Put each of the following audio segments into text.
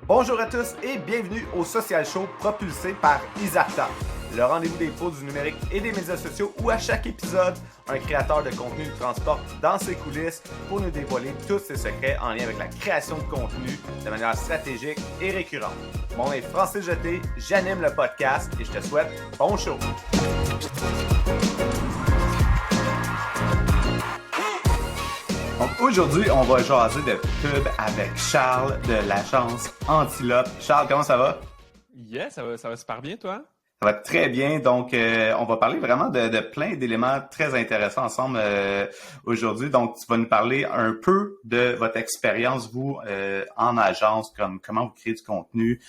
Bonjour à tous et bienvenue au Social Show propulsé par Isarta, le rendez-vous des pros du numérique et des médias sociaux où à chaque épisode, un créateur de contenu nous transporte dans ses coulisses pour nous dévoiler tous ses secrets en lien avec la création de contenu de manière stratégique et récurrente. Mon nom est Francis Jeté, j'anime le podcast et je te souhaite bon show! Donc aujourd'hui, on va jaser de pub avec Charles de l'agence Antilope. Charles, comment ça va? Yeah, ça va super bien, toi? Ça va très bien. Donc, on va parler vraiment de plein d'éléments très intéressants ensemble aujourd'hui. Donc, tu vas nous parler un peu de votre expérience, vous, en agence, comme comment vous créez du contenu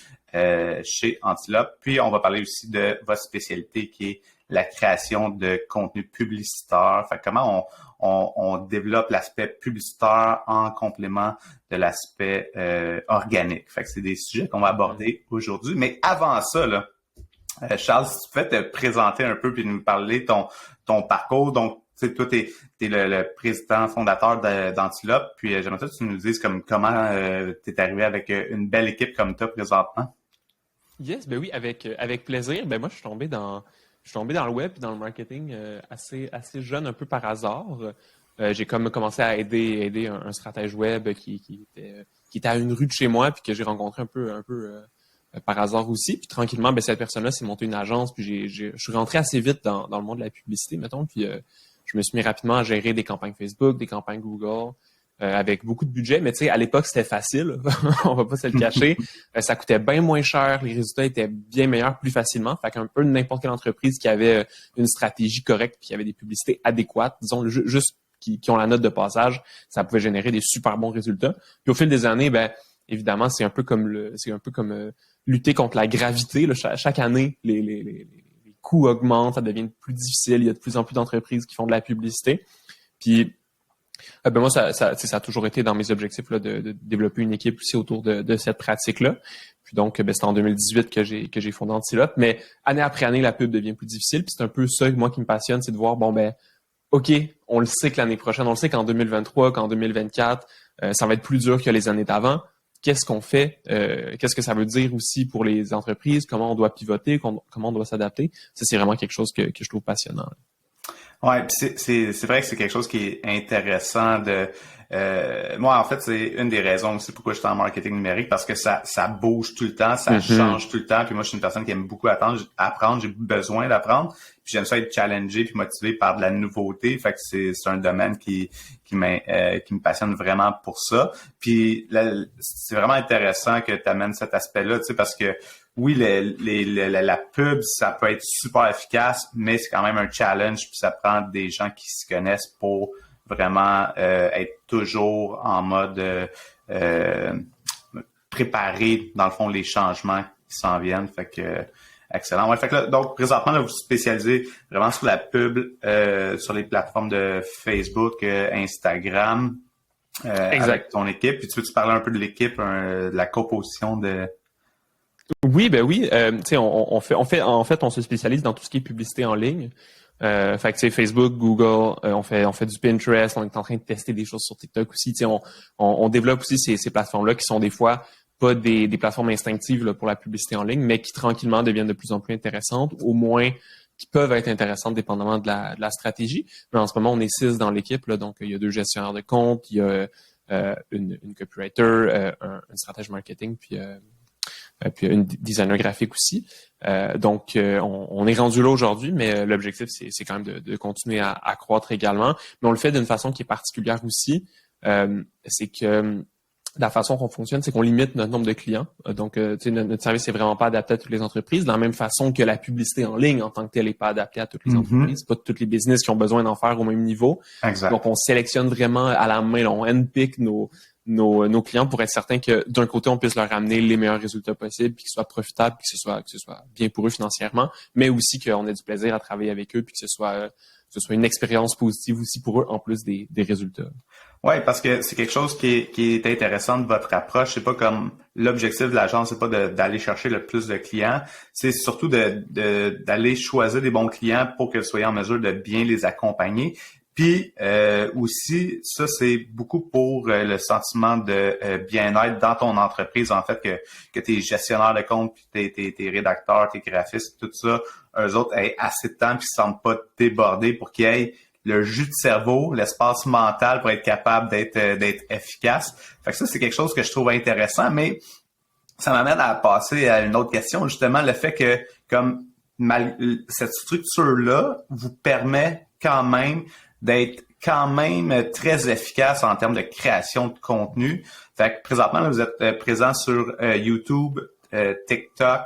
chez Antilope. Puis, on va parler aussi de votre spécialité qui est la création de contenu publicitaire. Fait comment on développe l'aspect publicitaire en complément de l'aspect organique. Fait que c'est des sujets qu'on va aborder aujourd'hui. Mais avant ça, là, Charles, si tu peux te présenter un peu puis nous parler ton parcours. Donc, tu sais, toi, t'es le président fondateur d'Antilope. Puis j'aimerais que tu nous dises comment t'es arrivé avec une belle équipe comme toi présentement. Yes, ben oui, avec plaisir. Ben moi, je suis tombé dans le web et dans le marketing assez jeune, un peu par hasard. J'ai commencé à aider un stratège web qui était à une rue de chez moi puis que j'ai rencontré un peu par hasard aussi. Puis tranquillement, ben cette personne-là s'est montée une agence. Puis je suis rentré assez vite dans le monde de la publicité, mettons. Puis je me suis mis rapidement à gérer des campagnes Facebook, des campagnes Google. Avec beaucoup de budget, mais tu sais, à l'époque, c'était facile, on va pas se le cacher. Ça coûtait bien moins cher, les résultats étaient bien meilleurs plus facilement. Fait qu'un peu n'importe quelle entreprise qui avait une stratégie correcte puis qui avait des publicités adéquates, disons juste qui ont la note de passage, ça pouvait générer des super bons résultats. Puis au fil des années, ben évidemment, c'est un peu comme lutter contre la gravité. Là. Chaque année, les coûts augmentent, ça devient plus difficile. Il y a de plus en plus d'entreprises qui font de la publicité. Puis ben moi, ça a toujours été dans mes objectifs là, de développer une équipe aussi autour de cette pratique-là. Puis donc, ben, c'est en 2018 que j'ai fondé Antilope. Mais année après année, la pub devient plus difficile. Puis c'est un peu ça, moi, qui me passionne, c'est de voir, bon, ben, OK, on le sait que l'année prochaine, on le sait qu'en 2023, qu'en 2024, ça va être plus dur que les années d'avant. Qu'est-ce qu'on fait? Qu'est-ce que ça veut dire aussi pour les entreprises? Comment on doit pivoter? Comment on doit s'adapter? Ça, c'est vraiment quelque chose que je trouve passionnant. Là. Ouais, puis c'est vrai que c'est quelque chose qui est intéressant de moi en fait c'est une des raisons aussi pourquoi je suis en marketing numérique parce que ça bouge tout le temps, ça change tout le temps puis moi je suis une personne qui aime beaucoup apprendre, j'ai besoin d'apprendre, puis j'aime ça être challengé puis motivé par de la nouveauté, fait que c'est un domaine qui me passionne vraiment pour ça. Puis là, c'est vraiment intéressant que tu amènes cet aspect-là, tu sais parce que oui, la pub, ça peut être super efficace, mais c'est quand même un challenge, puis ça prend des gens qui se connaissent pour vraiment être toujours en mode préparer, dans le fond, les changements qui s'en viennent. Fait que excellent. Ouais, fait que là, donc présentement, là, vous spécialisez vraiment sur la pub, sur les plateformes de Facebook, Instagram, avec ton équipe. Puis tu veux-tu parler un peu de l'équipe, de la composition de... Oui, ben oui. Tu sais, en fait, on se spécialise dans tout ce qui est publicité en ligne. Fait que tu sais, Facebook, Google, on fait du Pinterest, on est en train de tester des choses sur TikTok aussi. Tu sais, on développe aussi ces plateformes-là qui sont des fois pas des plateformes instinctives là, pour la publicité en ligne, mais qui tranquillement deviennent de plus en plus intéressantes, au moins qui peuvent être intéressantes dépendamment de la stratégie. Mais en ce moment, on est 6 dans l'équipe, là, donc il y a 2 gestionnaires de compte, il y a une copywriter, un stratège marketing, puis une designer graphique aussi. Donc, on est rendu là aujourd'hui, mais l'objectif, c'est quand même de continuer à croître également. Mais on le fait d'une façon qui est particulière aussi. C'est que la façon qu'on fonctionne, c'est qu'on limite notre nombre de clients. Donc, tu sais, notre service n'est vraiment pas adapté à toutes les entreprises, de la même façon que la publicité en ligne en tant que telle n'est pas adaptée à toutes les entreprises. Pas toutes les business qui ont besoin d'en faire au même niveau. Exact. Donc, on sélectionne vraiment à la main, là, on handpick nos clients pour être certain que d'un côté, on puisse leur amener les meilleurs résultats possibles, puis qu'ils soient profitables, puis que ce soit bien pour eux financièrement, mais aussi qu'on ait du plaisir à travailler avec eux, puis que ce soit une expérience positive aussi pour eux, en plus des résultats. Oui, parce que c'est quelque chose qui est intéressant de votre approche. C'est pas comme l'objectif de l'agence, c'est pas d'aller chercher le plus de clients. C'est surtout d'aller choisir des bons clients pour que vous soyez en mesure de bien les accompagner. Puis aussi, ça, c'est beaucoup pour le sentiment de bien-être dans ton entreprise, en fait, que tu es gestionnaire de compte, puis t'es rédacteur, t'es graphiste, tout ça, eux autres aient assez de temps puis se sentent pas débordés pour qu'ils aient le jus de cerveau, l'espace mental pour être capable d'être efficace. Fait que ça, c'est quelque chose que je trouve intéressant, mais ça m'amène à passer à une autre question, justement, le fait que comme cette structure-là vous permet quand même d'être quand même très efficace en termes de création de contenu. Fait que présentement, là, vous êtes présent sur YouTube, TikTok,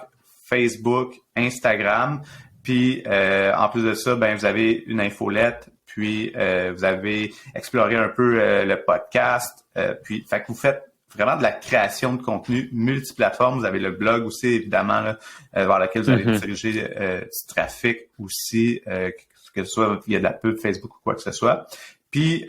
Facebook, Instagram, puis en plus de ça, ben vous avez une infolette, puis vous avez exploré un peu le podcast, puis fait que vous faitte vraiment de la création de contenu multiplateforme. Vous avez le blog aussi, évidemment, là, vers lequel vous allez diriger du trafic aussi, que ce soit via de la pub, Facebook ou quoi que ce soit. Puis,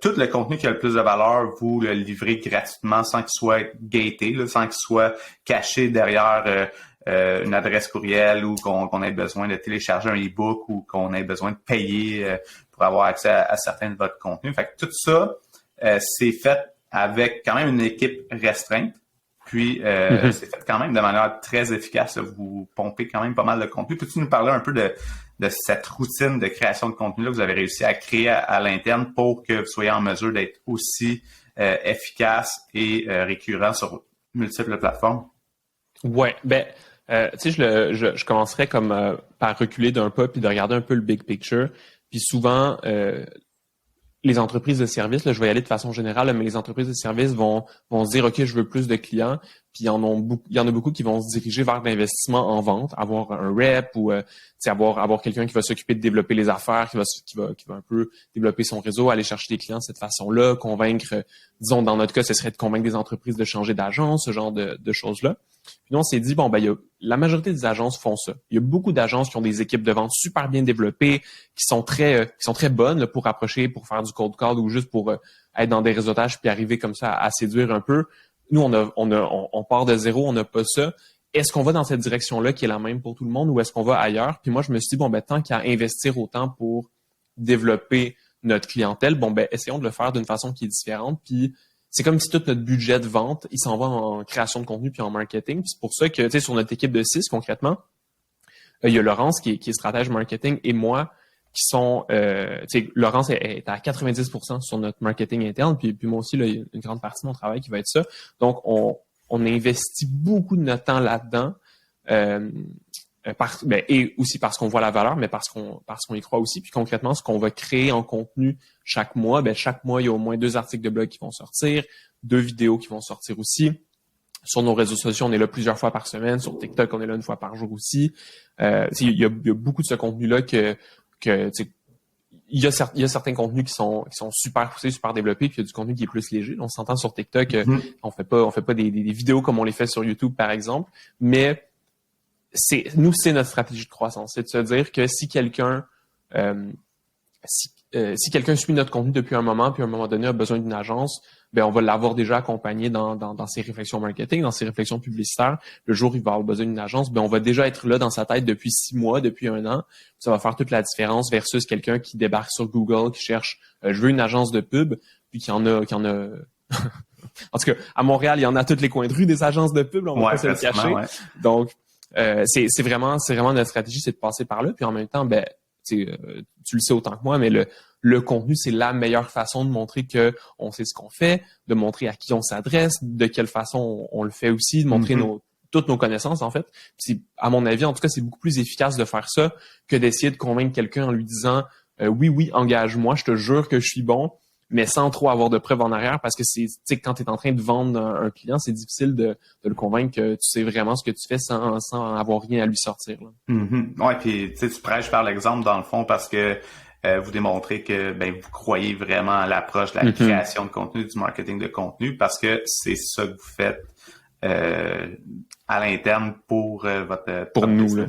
tout le contenu qui a le plus de valeur, vous le livrez gratuitement sans qu'il soit gaté, là, sans qu'il soit caché derrière une adresse courriel ou qu'on ait besoin de télécharger un e-book ou qu'on ait besoin de payer pour avoir accès à certains de votre contenu. Fait que tout ça, c'est fait avec quand même une équipe restreinte. Puis, c'est fait quand même de manière très efficace. Là. Vous pompez quand même pas mal de contenu. Peux-tu nous parler un peu de cette routine de création de contenu-là que vous avez réussi à créer à l'interne pour que vous soyez en mesure d'être aussi efficace et récurrent sur multiples plateformes? Ouais, ben, tu sais, je commencerais comme par reculer d'un pas puis de regarder un peu le big picture. Puis souvent, les entreprises de services, là, je vais y aller de façon générale, là, mais les entreprises de services vont se dire, OK, je veux plus de clients, puis il y en a beaucoup qui vont se diriger vers l'investissement en vente, avoir un rep ou avoir quelqu'un qui va s'occuper de développer les affaires, qui va un peu développer son réseau, aller chercher des clients de cette façon-là, convaincre, disons, dans notre cas, ce serait de convaincre des entreprises de changer d'agence, ce genre de choses-là. Puis nous, on s'est dit, bon, ben, la majorité des agences font ça. Il y a beaucoup d'agences qui ont des équipes de vente super bien développées, qui sont très bonnes là, pour approcher, pour faire du cold call ou juste pour être dans des réseautages puis arriver comme ça à séduire un peu. Nous, on part de zéro, on n'a pas ça. Est-ce qu'on va dans cette direction-là qui est la même pour tout le monde ou est-ce qu'on va ailleurs? Puis moi, je me suis dit, bon, ben, tant qu'à investir autant pour développer notre clientèle, bon, ben, essayons de le faire d'une façon qui est différente. Puis c'est comme si tout notre budget de vente, il s'en va en création de contenu puis en marketing. Puis c'est pour ça que, tu sais, sur notre équipe de 6, concrètement, il y a Laurence qui est stratège marketing et moi qui sont, tu sais, Laurence est à 90% sur notre marketing interne, puis moi aussi, là, il y a une grande partie de mon travail qui va être ça. Donc, on investit beaucoup de notre temps là-dedans, et aussi parce qu'on voit la valeur, mais parce qu'on y croit aussi. Puis concrètement, ce qu'on va créer en contenu chaque mois, chaque mois, il y a au moins 2 articles de blog qui vont sortir, 2 vidéos qui vont sortir aussi. Sur nos réseaux sociaux, on est là plusieurs fois par semaine. Sur TikTok, on est là une fois par jour aussi. Il y a beaucoup de ce contenu-là que il y a certains contenus qui sont super poussés, super développés, puis il y a du contenu qui est plus léger. On s'entend sur TikTok, on fait pas des vidéos comme on les fait sur YouTube, par exemple, mais c'est notre stratégie de croissance, c'est de se dire que si quelqu'un suit notre contenu depuis un moment, puis à un moment donné a besoin d'une agence, ben on va l'avoir déjà accompagné dans ses réflexions marketing, dans ses réflexions publicitaires. Le jour où il va avoir besoin d'une agence, ben on va déjà être là dans sa tête depuis 6 mois, depuis 1 an. Ça va faire toute la différence versus quelqu'un qui débarque sur Google, qui cherche je veux une agence de pub, puis qui en a en tout cas, à Montréal, il y en a à tous les coins de rue des agences de pub, là, on va pas se le cacher. Ouais. Donc c'est vraiment notre stratégie, c'est de passer par là, puis en même temps, ben tu le sais autant que moi, mais le contenu, c'est la meilleure façon de montrer que on sait ce qu'on fait, de montrer à qui on s'adresse, de quelle façon on le fait aussi, de montrer toutes nos connaissances, en fait. Puis à mon avis, en tout cas, c'est beaucoup plus efficace de faire ça que d'essayer de convaincre quelqu'un en lui disant oui, engage-moi, je te jure que je suis bon, mais sans trop avoir de preuves en arrière, parce que quand tu es en train de vendre un client, c'est difficile de le convaincre que tu sais vraiment ce que tu fais sans avoir rien à lui sortir. Ouais, puis tu prêches par l'exemple dans le fond parce que vous démontrez que vous croyez vraiment à l'approche de la création de contenu, du marketing de contenu, parce que c'est ça que vous faites à l'interne pour votre nous. Là.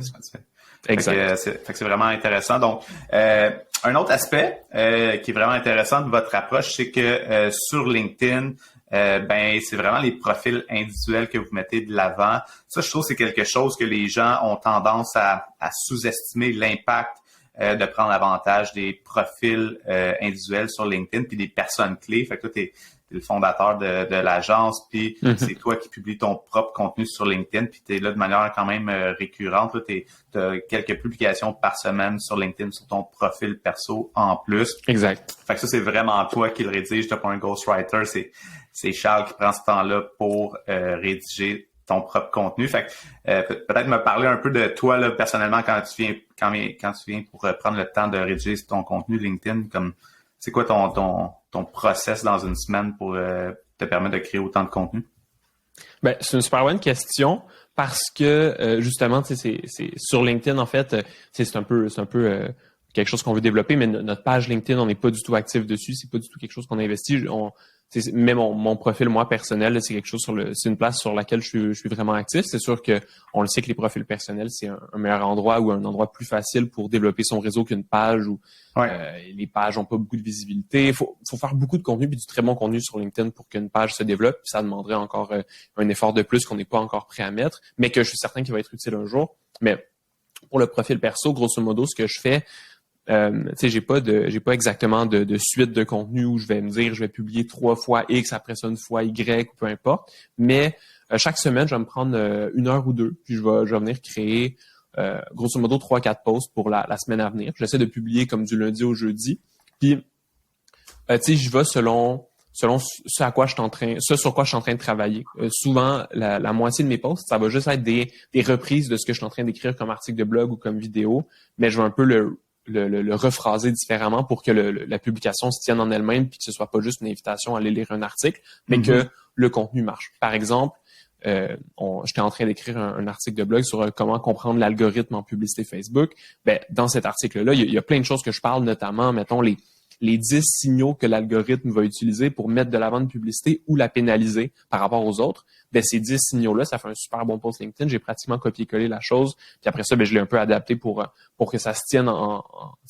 Exact. Fait que c'est vraiment intéressant. Donc, un autre aspect qui est vraiment intéressant de votre approche, c'est que sur LinkedIn, c'est vraiment les profils individuels que vous mettez de l'avant. Ça, je trouve que c'est quelque chose que les gens ont tendance à sous-estimer l'impact de prendre avantage des profils individuels sur LinkedIn puis des personnes clés. Fait que toi, t'es le fondateur de l'agence, puis c'est toi qui publies ton propre contenu sur LinkedIn, puis tu es là de manière quand même récurrente. Tu as quelques publications par semaine sur LinkedIn sur ton profil perso en plus. Exact. Fait que ça, c'est vraiment toi qui le rédige. Tu n'as pas un ghostwriter, c'est Charles qui prend ce temps-là pour rédiger ton propre contenu. Fait que peut-être me parler un peu de toi là, personnellement quand tu viens pour prendre le temps de rédiger ton contenu LinkedIn, comme c'est quoi ton process dans une semaine pour te permettre de créer autant de contenu? Ben, c'est une super bonne question parce que justement, tu sais, c'est sur LinkedIn en fait, c'est un peu quelque chose qu'on veut développer, mais notre page LinkedIn, on n'est pas du tout actif dessus, c'est pas du tout quelque chose qu'on investit. Mais mon profil moi personnel, c'est quelque chose c'est une place sur laquelle je suis vraiment actif. C'est sûr que on le sait que les profils personnels, c'est un meilleur endroit ou un endroit plus facile pour développer son réseau qu'une page où les pages ont pas beaucoup de visibilité. Faut faire beaucoup de contenu puis du très bon contenu sur LinkedIn pour qu'une page se développe. Puis ça demanderait encore un effort de plus qu'on n'est pas encore prêt à mettre, mais que je suis certain qu'il va être utile un jour. Mais pour le profil perso, grosso modo, ce que je fais, tu sais, j'ai pas exactement de suite de contenu où je vais me dire je vais publier 3 fois X, après ça une fois Y, ou peu importe. Mais chaque semaine, je vais me prendre 1 heure ou 2, puis je vais venir créer grosso modo 3-4 posts pour la semaine à venir. J'essaie de publier comme du lundi au jeudi. Puis tu sais, je vais selon ce sur quoi je suis en train de travailler. Souvent, la moitié de mes posts, ça va juste être des reprises de ce que je suis en train d'écrire comme article de blog ou comme vidéo, mais je vais un peu le rephraser différemment pour que la publication se tienne en elle-même puis que ce soit pas juste une invitation à aller lire un article, mais que le contenu marche. Par exemple, j'étais en train d'écrire un article de blog sur comment comprendre l'algorithme en publicité Facebook. Ben, dans cet article-là, il y a plein de choses que je parle, notamment, mettons, les 10 signaux que l'algorithme va utiliser pour mettre de l'avant une publicité ou la pénaliser par rapport aux autres. Ben, ces 10 signaux-là, ça fait un super bon post LinkedIn. J'ai pratiquement copié-collé la chose. Puis après ça, ben, je l'ai un peu adapté pour que ça se tienne en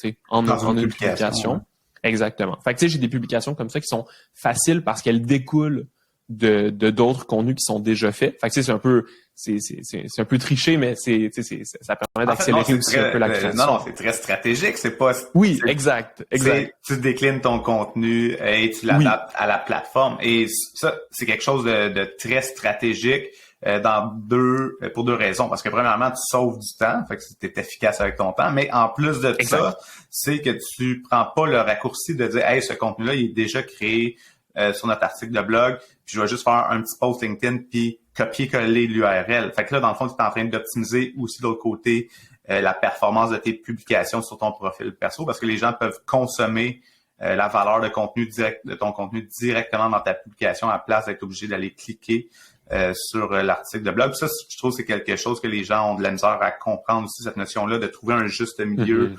une publication. Ouais. Exactement. Fait que, tu sais, j'ai des publications comme ça qui sont faciles parce qu'elles découlent de d'autres contenus qui sont déjà faits. Fait que, tu sais, c'est un peu triché, mais ça permet d'accélérer aussi un peu la création. Non, c'est très stratégique. C'est pas. Oui, exact. Tu déclines ton contenu et tu l'adaptes à la plateforme. Et ça, c'est quelque chose de très stratégique pour 2 raisons. Parce que premièrement, tu sauves du temps, fait que tu es efficace avec ton temps. Mais en plus de ça, c'est que tu prends pas le raccourci de dire, hey, ce contenu-là, il est déjà créé sur notre article de blog, puis je vais juste faire un petit post LinkedIn puis copier-coller l'URL. Fait que là, dans le fond, tu es en train d'optimiser aussi de l'autre côté la performance de tes publications sur ton profil perso parce que les gens peuvent consommer la valeur de ton contenu directement dans ta publication à la place d'être obligé d'aller cliquer sur l'article de blog. Puis ça, je trouve que c'est quelque chose que les gens ont de la misère à comprendre aussi, cette notion-là de trouver un juste milieu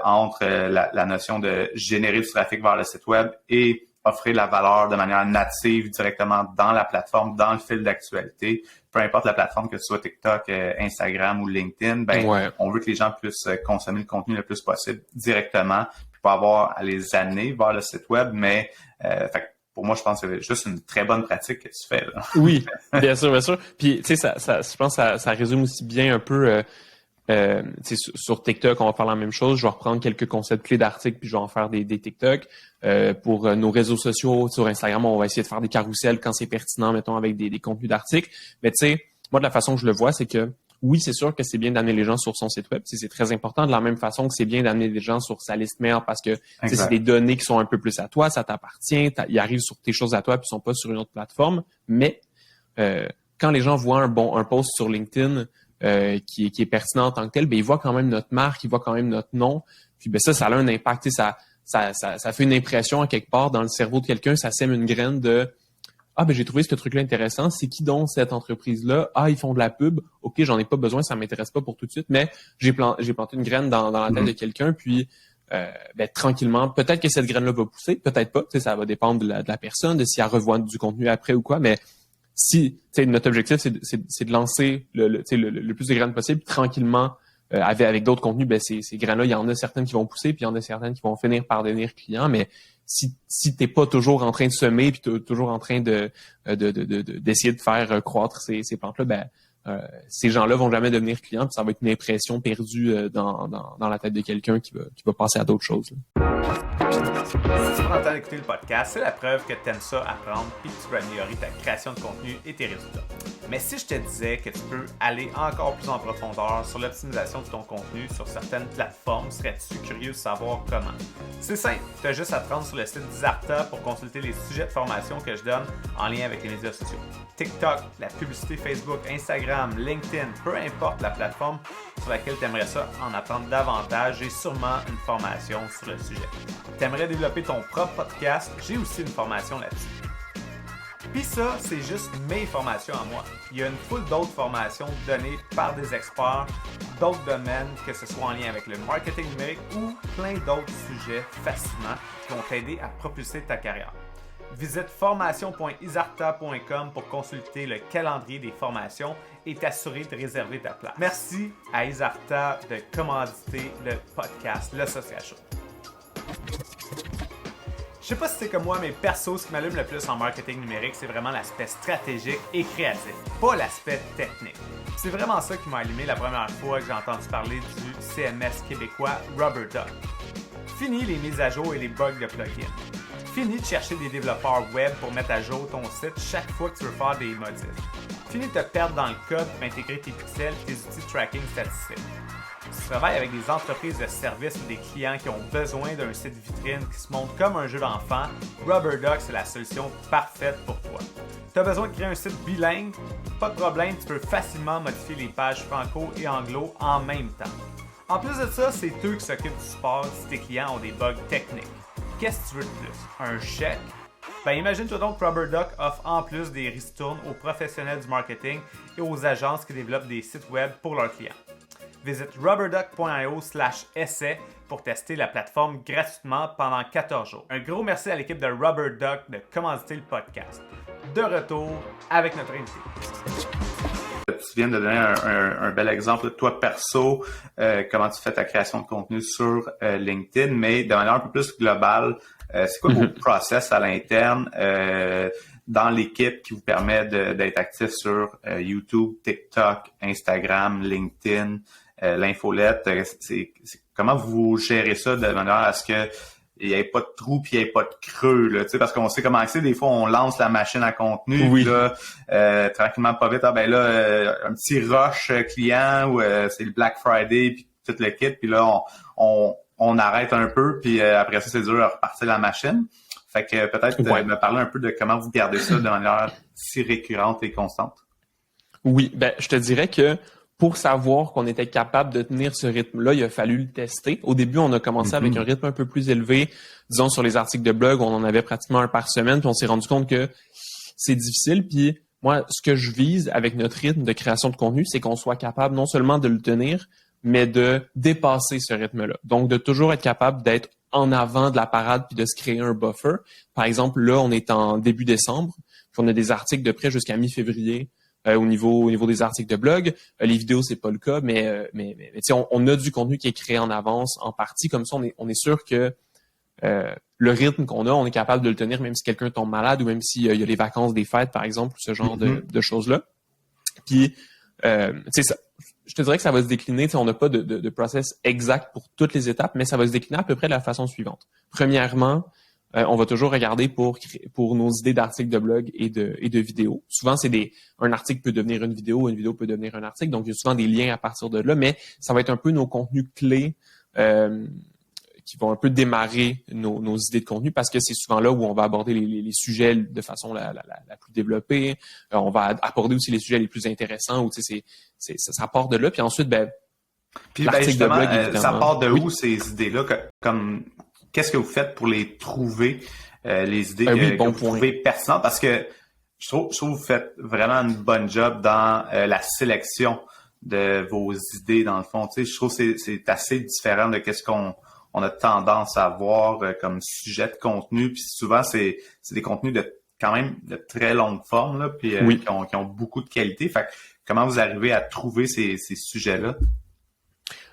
entre la notion de générer du trafic vers le site web et offrir de la valeur de manière native directement dans la plateforme, dans le fil d'actualité. Peu importe la plateforme, que ce soit TikTok, Instagram ou LinkedIn, on veut que les gens puissent consommer le contenu le plus possible directement, puis pas avoir à les amener vers le site web, mais pour moi, je pense que c'est juste une très bonne pratique que tu fais, là. Oui, bien sûr, bien sûr. Puis, tu sais, je pense que ça résume aussi bien un peu sur TikTok, on va faire la même chose. Je vais reprendre quelques concepts clés d'articles puis je vais en faire des TikTok. Pour nos réseaux sociaux, sur Instagram, on va essayer de faire des carousels quand c'est pertinent, mettons, avec des contenus d'articles. Mais tu sais, moi, de la façon que je le vois, c'est que oui, c'est sûr que c'est bien d'amener les gens sur son site web. C'est très important. De la même façon que c'est bien d'amener les gens sur sa liste mail parce que c'est des données qui sont un peu plus à toi, ça t'appartient, ils arrivent sur tes choses à toi puis ils sont pas sur une autre plateforme. Mais quand les gens voient un post sur LinkedIn qui est pertinent en tant que tel, ben ils voient quand même notre marque, ils voient quand même notre nom. Puis ben ça a un impact. Ça fait une impression à quelque part dans le cerveau de quelqu'un, ça sème une graine de ah ben j'ai trouvé ce truc-là intéressant, c'est qui donc cette entreprise-là? Ah, ils font de la pub, ok, j'en ai pas besoin, ça m'intéresse pas pour tout de suite, mais j'ai planté une graine dans la tête de quelqu'un, puis tranquillement, peut-être que cette graine-là va pousser, peut-être pas, ça va dépendre de la personne, de si elle revoit du contenu après ou quoi, mais si notre objectif, c'est de lancer le plus de graines possible, tranquillement, avec d'autres contenus, ben ces graines-là, il y en a certaines qui vont pousser, puis il y en a certaines qui vont finir par devenir clients, mais si t'es pas toujours en train de semer puis t'es toujours en train d'essayer de faire croître ces plantes-là, ben ces gens-là vont jamais devenir clients, puis ça va être une impression perdue dans la tête de quelqu'un qui va passer à d'autres choses, là. Si tu prends le temps d'écouter le podcast, c'est la preuve que tu aimes ça apprendre et que tu peux améliorer ta création de contenu et tes résultats. Mais si je te disais que tu peux aller encore plus en profondeur sur l'optimisation de ton contenu sur certaines plateformes, serais-tu curieux de savoir comment? C'est simple, tu as juste à te rendre sur le site d'Izarta pour consulter les sujets de formation que je donne en lien avec les médias sociaux. TikTok, la publicité Facebook, Instagram, LinkedIn, peu importe la plateforme sur laquelle tu aimerais ça en apprendre davantage, j'ai sûrement une formation sur le sujet. Tu aimerais développer ton propre podcast, j'ai aussi une formation là-dessus. Puis ça, c'est juste mes formations à moi. Il y a une foule d'autres formations données par des experts d'autres domaines, que ce soit en lien avec le marketing numérique ou plein d'autres sujets fascinants qui vont t'aider à propulser ta carrière. Visite formation.izarta.com pour consulter le calendrier des formations et t'assurer de réserver ta place. Merci à Izarta de commanditer le podcast Le Social Show. Je sais pas si c'est comme moi, mais perso, ce qui m'allume le plus en marketing numérique, c'est vraiment l'aspect stratégique et créatif, pas l'aspect technique. C'est vraiment ça qui m'a allumé la première fois que j'ai entendu parler du CMS québécois RubberDuck. Fini les mises à jour et les bugs de plugins. Fini de chercher des développeurs web pour mettre à jour ton site chaque fois que tu veux faire des modifs. Fini de te perdre dans le code pour intégrer tes pixels et tes outils de tracking statistiques. Si tu travailles avec des entreprises de services ou des clients qui ont besoin d'un site vitrine qui se montre comme un jeu d'enfant, RubberDuck, c'est la solution parfaite pour toi. Tu as besoin de créer un site bilingue? Pas de problème, tu peux facilement modifier les pages franco et anglo en même temps. En plus de ça, c'est eux qui s'occupent du support si tes clients ont des bugs techniques. Qu'est-ce que tu veux de plus? Un chèque? Ben imagine-toi donc que RubberDuck offre en plus des ristournes aux professionnels du marketing et aux agences qui développent des sites web pour leurs clients. Visite rubberduck.io/essai pour tester la plateforme gratuitement pendant 14 jours. Un gros merci à l'équipe de RubberDuck de commanditer le podcast. De retour avec notre invité. Tu viens de donner un bel exemple de toi perso, comment tu fais ta création de contenu sur LinkedIn, mais de manière un peu plus globale, c'est quoi vos process à l'interne dans l'équipe qui vous permet d'être actif sur YouTube, TikTok, Instagram, LinkedIn, l'infolette? C'est comment vous gérez ça de manière à ce que il n'y ait pas de trou puis il n'y ait pas de creux, là, parce qu'on sait comment c'est, des fois on lance la machine à contenu, oui. Puis là, tranquillement pas vite, un petit rush client ou c'est le Black Friday puis tout le kit, puis là on arrête un peu, puis après ça c'est dur de repartir la machine. Fait que peut-être me parler un peu de comment vous gardez ça de manière si récurrente et constante. Oui, ben je te dirais que pour savoir qu'on était capable de tenir ce rythme-là, il a fallu le tester. Au début, on a commencé avec un rythme un peu plus élevé. Disons, sur les articles de blog, on en avait pratiquement un par semaine, puis on s'est rendu compte que c'est difficile. Puis moi, ce que je vise avec notre rythme de création de contenu, c'est qu'on soit capable non seulement de le tenir, mais de dépasser ce rythme-là. Donc, de toujours être capable d'être en avant de la parade puis de se créer un buffer. Par exemple, là, on est en début décembre, puis on a des articles de près jusqu'à mi-février. Au niveau des articles de blog. Les vidéos, c'est pas le cas, mais on a du contenu qui est créé en avance en partie. Comme ça, on est sûr que le rythme qu'on a, on est capable de le tenir même si quelqu'un tombe malade ou même s'il y a les vacances des fêtes, par exemple, ou ce genre de choses-là. Puis, ça, je te dirais que ça va se décliner. On n'a pas de process exact pour toutes les étapes, mais ça va se décliner à peu près de la façon suivante. Premièrement, on va toujours regarder pour nos idées d'articles de blog et de vidéos. Souvent, un article peut devenir une vidéo peut devenir un article. Donc, il y a souvent des liens à partir de là, mais ça va être un peu nos contenus clés qui vont un peu démarrer nos idées de contenu parce que c'est souvent là où on va aborder les sujets de façon la plus développée. On va aborder aussi les sujets les plus intéressants où ça part de là. Puis ensuite, l'article de blog, évidemment. Ça part de où ces idées-là? Qu'est-ce que vous faites pour les trouver, les idées que vous trouvez pertinentes? Parce que je trouve que vous faites vraiment une bonne job dans la sélection de vos idées, dans le fond. Je trouve que c'est assez différent de qu'est-ce qu'on a tendance à voir comme sujet de contenu. Puis souvent, c'est des contenus quand même de très longue forme, là, puis qui ont beaucoup de qualité. Fait que, comment vous arrivez à trouver ces sujets-là?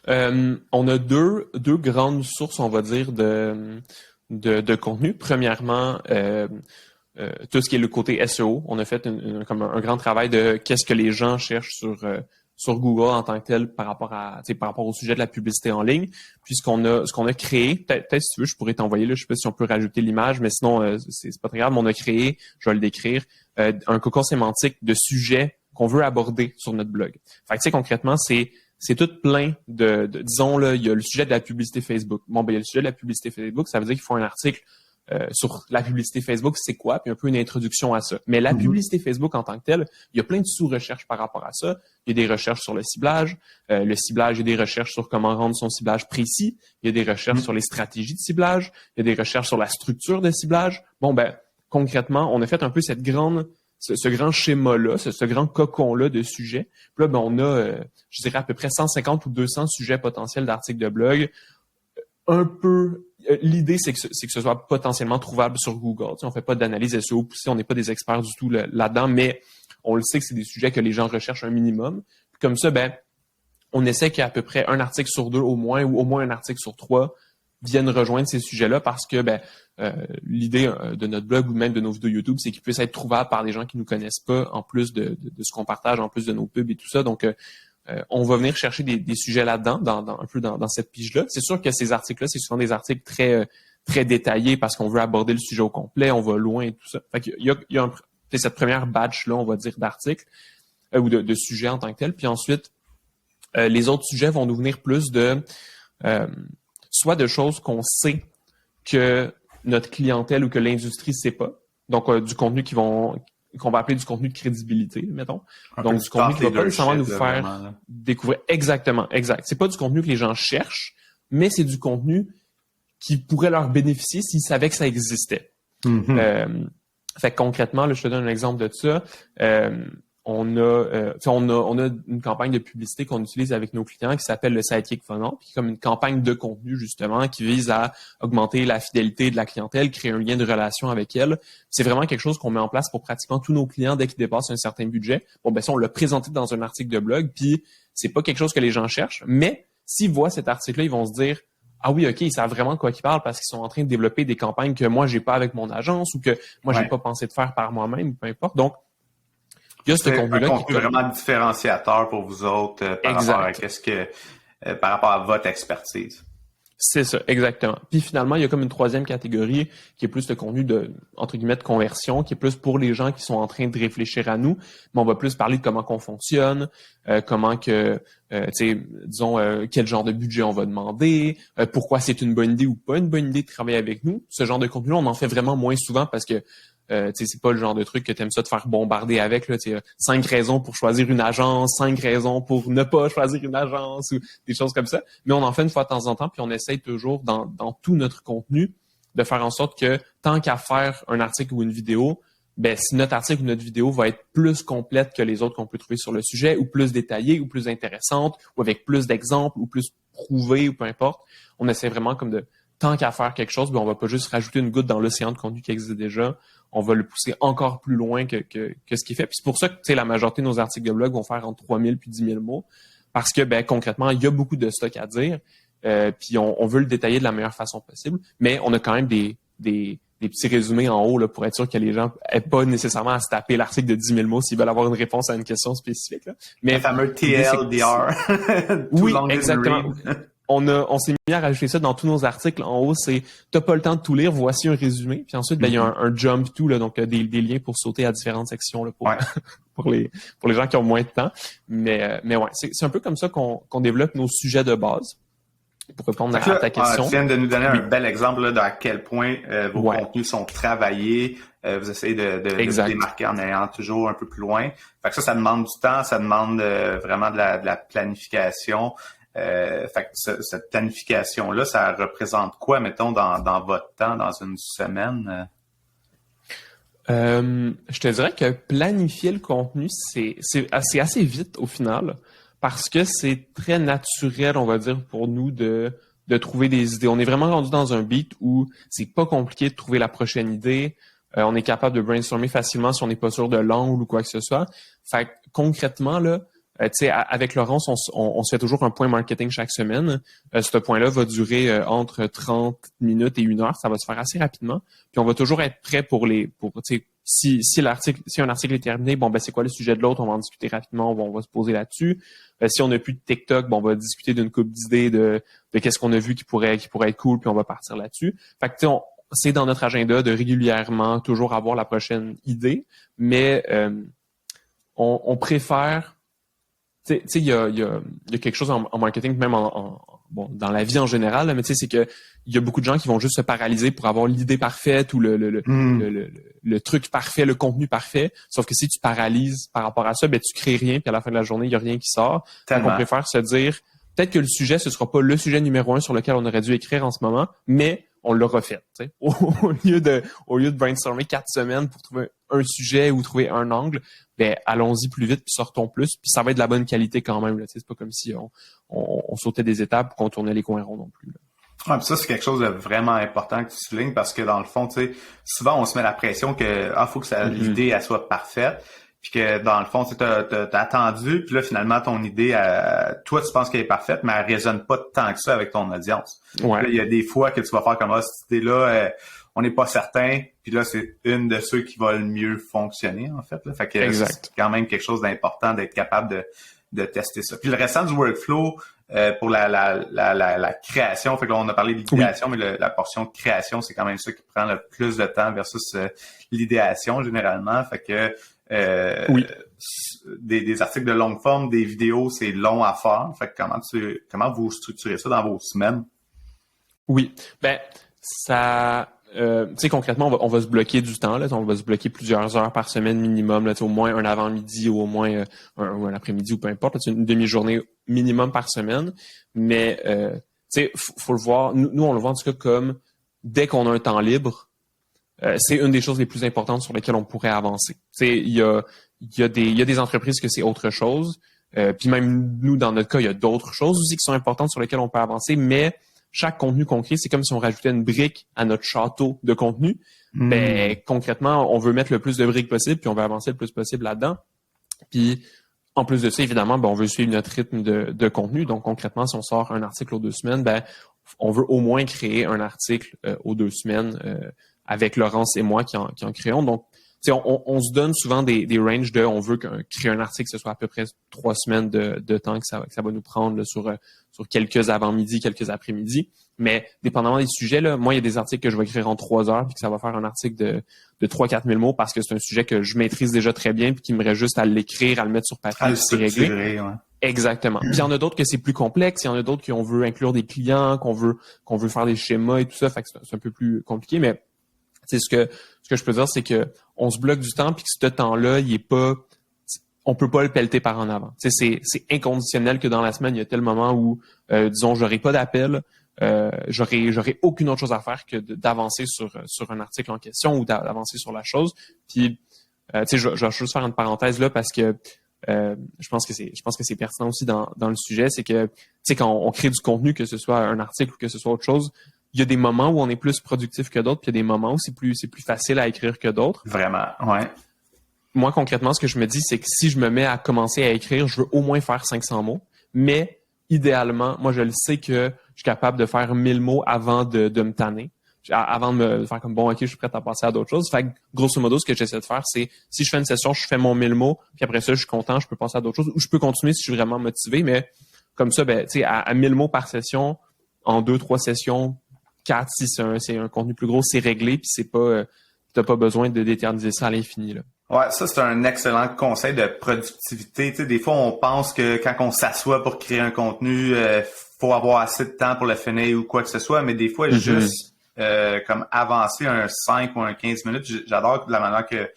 On a deux grandes sources, on va dire, de contenu. Premièrement, tout ce qui est le côté SEO. On a fait comme un grand travail de qu'est-ce que les gens cherchent sur Google en tant que tel par rapport au sujet de la publicité en ligne. Puis ce qu'on a créé, peut-être si tu veux, je pourrais t'envoyer là, je sais pas si on peut rajouter l'image, mais sinon c'est pas très grave, mais on a créé, je vais le décrire, un cocon sémantique de sujets qu'on veut aborder sur notre blog. Fait que tu sais, concrètement, c'est tout plein disons là, il y a le sujet de la publicité Facebook. Bon, ben il y a le sujet de la publicité Facebook, ça veut dire qu'il faut un article sur la publicité Facebook, c'est quoi, puis un peu une introduction à ça. Mais la publicité Facebook en tant que telle, il y a plein de sous-recherches par rapport à ça. Il y a des recherches sur le ciblage. Le ciblage, il y a des recherches sur comment rendre son ciblage précis. Il y a des recherches sur les stratégies de ciblage. Il y a des recherches sur la structure de ciblage. Bon, ben concrètement, on a fait un peu ce grand schéma-là, ce grand cocon-là de sujets. Puis là, ben, on a, je dirais, à peu près 150 ou 200 sujets potentiels d'articles de blog. Un peu, l'idée, c'est que ce soit potentiellement trouvable sur Google. Tu sais, on fait pas d'analyse SEO poussée, on n'est pas des experts du tout là-dedans, mais on le sait que c'est des sujets que les gens recherchent un minimum. Puis comme ça, ben, on essaie qu'il y ait à peu près un article sur 2 au moins, ou au moins un article sur 3 viennent rejoindre ces sujets-là parce que ben, l'idée de notre blog ou même de nos vidéos YouTube, c'est qu'ils puissent être trouvables par des gens qui nous connaissent pas, en plus de ce qu'on partage, en plus de nos pubs et tout ça. Donc, on va venir chercher des sujets là-dedans, un peu dans cette pige-là. C'est sûr que ces articles-là, c'est souvent des articles très détaillés parce qu'on veut aborder le sujet au complet, on va loin et tout ça. Fait qu'il y a cette première batch-là, on va dire, d'articles ou de sujets en tant que tel. Puis ensuite, les autres sujets vont nous venir plus de soit de choses qu'on sait que notre clientèle ou que l'industrie ne sait pas. Donc, du contenu qu'on va appeler du contenu de crédibilité, mettons. Donc, du contenu qui va pas nécessairement nous faire découvrir. Exactement, exact. C'est pas du contenu que les gens cherchent, mais c'est du contenu qui pourrait leur bénéficier s'ils savaient que ça existait. Fait que concrètement, là, je te donne un exemple de ça. On a une campagne de publicité qu'on utilise avec nos clients qui s'appelle le Sidekick Funnel, puis comme une campagne de contenu justement qui vise à augmenter la fidélité de la clientèle, créer un lien de relation avec elle. C'est vraiment quelque chose qu'on met en place pour pratiquement tous nos clients dès qu'ils dépassent un certain budget. Bon, ben ça, on l'a présenté dans un article de blog, puis c'est pas quelque chose que les gens cherchent, mais s'ils voient cet article-là, ils vont se dire ah oui, OK, ils savent vraiment de quoi ils parlent parce qu'ils sont en train de développer des campagnes que moi, j'ai pas avec mon agence ou que moi, j'ai pas pensé de faire par moi-même, peu importe. Donc, il y a ce contenu-là un contenu vraiment différenciateur pour vous autres par rapport à votre expertise. C'est ça, exactement. Puis finalement, il y a comme une troisième catégorie qui est plus le contenu de, entre guillemets, de conversion, qui est plus pour les gens qui sont en train de réfléchir à nous. Mais on va plus parler de comment qu'on fonctionne, comment que, disons, quel genre de budget on va demander, pourquoi c'est une bonne idée ou pas une bonne idée de travailler avec nous. Ce genre de contenu-là, on en fait vraiment moins souvent parce que c'est pas le genre de truc que tu aimes ça te faire bombarder avec. Là, 5 raisons pour choisir une agence, 5 raisons pour ne pas choisir une agence ou des choses comme ça. Mais on en fait une fois de temps en temps, puis on essaye toujours dans tout notre contenu de faire en sorte que tant qu'à faire un article ou une vidéo, ben si notre article ou notre vidéo va être plus complète que les autres qu'on peut trouver sur le sujet, ou plus détaillée, ou plus intéressante, ou avec plus d'exemples, ou plus prouvée, ou peu importe, on essaie vraiment comme de tant qu'à faire quelque chose, ben on va pas juste rajouter une goutte dans l'océan de contenu qui existe déjà. On va le pousser encore plus loin que ce qu'il fait. Puis c'est pour ça que la majorité de nos articles de blog vont faire entre 3000 puis 10 000 mots. Parce que ben concrètement, il y a beaucoup de stock à dire. Puis on veut le détailler de la meilleure façon possible. Mais on a quand même des petits résumés en haut là, pour être sûr que les gens n'aient pas nécessairement à se taper l'article de 10 000 mots s'ils veulent avoir une réponse à une question spécifique. Là. Mais le fameux TLDR. Oui, exactement. On s'est mis à rajouter ça dans tous nos articles. En haut, c'est t'as pas le temps de tout lire, voici un résumé. Puis ensuite, ben, il y a un jump to, là, donc des liens pour sauter à différentes sections là, pour les gens qui ont moins de temps. Mais ouais, c'est un peu comme ça qu'on développe nos sujets de base. Pour répondre à ta question. Tu viens de nous donner un bel exemple là, de à quel point vos contenus sont travaillés. Vous essayez de vous démarquer en ayant toujours un peu plus loin. Fait que ça demande du temps, ça demande vraiment de la planification. Fait que cette planification-là, ça représente quoi, mettons, dans votre temps, dans une semaine? Je te dirais que planifier le contenu, c'est assez vite au final, parce que c'est très naturel, on va dire, pour nous de trouver des idées. On est vraiment rendu dans un beat où c'est pas compliqué de trouver la prochaine idée. On est capable de brainstormer facilement si on n'est pas sûr de l'angle ou quoi que ce soit. Fait que concrètement, là, tu sais, avec Laurence, on se fait toujours un point marketing chaque semaine. Ce point-là va durer entre 30 minutes et 1 heure. Ça va se faire assez rapidement. Puis on va toujours être prêt tu sais, si un article est terminé, bon, ben, c'est quoi le sujet de l'autre? On va en discuter rapidement, on va se poser là-dessus. Si on n'a plus de TikTok, bon, on va discuter d'une couple d'idées de qu'est-ce qu'on a vu qui pourrait être cool, puis on va partir là-dessus. Fait que, tu sais, c'est dans notre agenda de régulièrement toujours avoir la prochaine idée, mais on préfère, tu sais, il y a quelque chose en marketing, même bon, dans la vie en général, là, mais tu sais, c'est que il y a beaucoup de gens qui vont juste se paralyser pour avoir l'idée parfaite ou le truc parfait, le contenu parfait. Sauf que si tu paralyses par rapport à ça, ben tu crées rien, puis à la fin de la journée, il y a rien qui sort. Donc on préfère se dire, peut-être que le sujet, ce sera pas le sujet numéro 1 sur lequel on aurait dû écrire en ce moment, mais on l'a refait. Au lieu de brainstormer 4 semaines pour trouver un sujet ou trouver un angle, ben allons-y plus vite puis sortons plus, puis ça va être de la bonne qualité quand même. C'est pas comme si on sautait des étapes ou qu'on tournait les coins ronds non plus. Là. Ouais, puis ça, c'est quelque chose de vraiment important que tu soulignes parce que dans le fond, tu sais, souvent on se met la pression que faut que l'idée elle soit parfaite. Puis que dans le fond, tu t'as attendu, puis là, finalement, ton idée, toi, tu penses qu'elle est parfaite, mais elle résonne pas tant que ça avec ton audience. Ouais. Là, il y a des fois que tu vas faire comme cette idée-là, on n'est pas certain, puis là, c'est une de ceux qui va le mieux fonctionner, en fait. Là. Fait que c'est quand même quelque chose d'important d'être capable de tester ça. Puis le restant du workflow, pour la création, fait que là, on a parlé de l'idéation, mais la portion création, c'est quand même ça qui prend le plus de temps versus l'idéation, généralement. Fait que des articles de longue forme, des vidéos, c'est long à faire. Fait que comment vous structurez ça dans vos semaines? Oui. Ben, ça, tu sais, concrètement, on va se bloquer du temps, là. On va se bloquer plusieurs heures par semaine minimum, là, au moins un avant-midi ou au moins un après-midi ou peu importe. Là, une demi-journée minimum par semaine. Mais, tu sais, faut le voir. Nous, on le voit en tout cas comme dès qu'on a un temps libre, c'est une des choses les plus importantes sur lesquelles on pourrait avancer. Tu sais, il y a des entreprises que c'est autre chose. Puis même nous, dans notre cas, il y a d'autres choses aussi qui sont importantes sur lesquelles on peut avancer, mais chaque contenu qu'on crée, c'est comme si on rajoutait une brique à notre château de contenu. Ben, concrètement, on veut mettre le plus de briques possible, puis on veut avancer le plus possible là-dedans. Puis, en plus de ça, évidemment, ben, on veut suivre notre rythme de contenu. Donc, concrètement, si on sort un article aux 2 semaines, ben, on veut au moins créer un article aux 2 semaines avec Laurence et moi qui en créons. Donc, on se donne souvent des ranges de on veut créer un article, que ce soit à peu près 3 semaines de temps que ça va nous prendre là, sur quelques avant-midi, quelques après-midi. Mais dépendamment des sujets, là, moi, il y a des articles que je vais écrire en 3 heures puis que ça va faire un article de 3-4 000 mots parce que c'est un sujet que je maîtrise déjà très bien puis qu'il me reste juste à l'écrire, à le mettre sur papier, c'est réglé. Ouais. Exactement. Puis il y en a d'autres que c'est plus complexe, il y en a d'autres qu'on veut inclure des clients, qu'on veut faire des schémas et tout ça, fait que c'est un peu plus compliqué, mais c'est ce que je peux dire, c'est que on se bloque du temps puis que ce temps-là, il est pas, on peut pas le pelleter par en avant. C'est inconditionnel que dans la semaine, il y a tel moment où, disons, j'aurai pas d'appel, j'aurai aucune autre chose à faire que d'avancer sur un article en question ou d'avancer sur la chose. Puis, tu sais, je vais juste faire une parenthèse là parce que je pense que c'est pertinent aussi dans le sujet, c'est que, tu sais, quand on crée du contenu, que ce soit un article ou que ce soit autre chose, il y a des moments où on est plus productif que d'autres, puis il y a des moments où c'est plus facile à écrire que d'autres. Vraiment, ouais. Moi, concrètement, ce que je me dis, c'est que si je me mets à commencer à écrire, je veux au moins faire 500 mots. Mais idéalement, moi, je le sais que je suis capable de faire 1000 mots avant de me tanner. Avant de me faire comme bon, OK, je suis prêt à passer à d'autres choses. Fait que, grosso modo, ce que j'essaie de faire, c'est si je fais une session, je fais mon 1000 mots, puis après ça, je suis content, je peux passer à d'autres choses. Ou je peux continuer si je suis vraiment motivé, mais comme ça, ben, tu sais, à 1000 mots par session, en 2-3 sessions, 4, si c'est un contenu plus gros, c'est réglé, puis c'est pas, t'as pas besoin d'éterniser ça à l'infini, là. Ouais, ça, c'est un excellent conseil de productivité. Tu sais, des fois, on pense que quand on s'assoit pour créer un contenu, faut avoir assez de temps pour le finir ou quoi que ce soit, mais des fois, juste comme avancer un 5 ou un 15 minutes, j'adore la manière que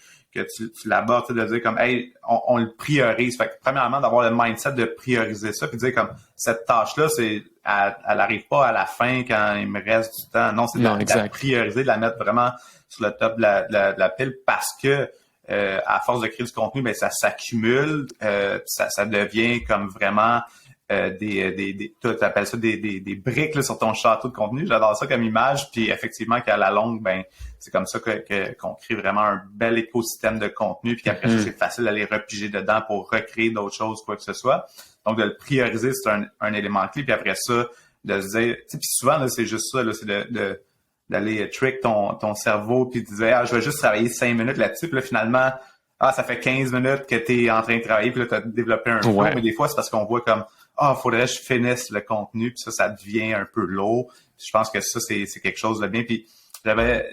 tu l'abordes, de dire comme, hey, on le priorise. Fait que, premièrement, d'avoir le mindset de prioriser ça, puis de dire comme, cette tâche-là, elle arrive pas à la fin quand il me reste du temps. Non, c'est de la prioriser, de la mettre vraiment sur le top de la pile parce que, à force de créer du contenu, ben ça s'accumule, ça devient comme vraiment tu appelles ça des briques là, sur ton château de contenu. J'adore ça comme image. Puis effectivement, qu'à la longue, ben c'est comme ça qu'on crée vraiment un bel écosystème de contenu. Puis qu'après ça, c'est facile d'aller repiger dedans pour recréer d'autres choses, quoi que ce soit. Donc, de le prioriser, c'est un élément clé. Puis après ça, de se dire, puis souvent, là, c'est juste ça, là, c'est d'aller trick ton cerveau, puis de dire, je vais juste travailler 5 minutes là-dessus. Puis là, finalement, ça fait 15 minutes que tu es en train de travailler, puis là, tu as développé un flow. Mais des fois, c'est parce qu'on voit comme, faudrait que je finisse le contenu, puis ça devient un peu lourd. Puis je pense que ça, c'est quelque chose de bien. Puis il y avait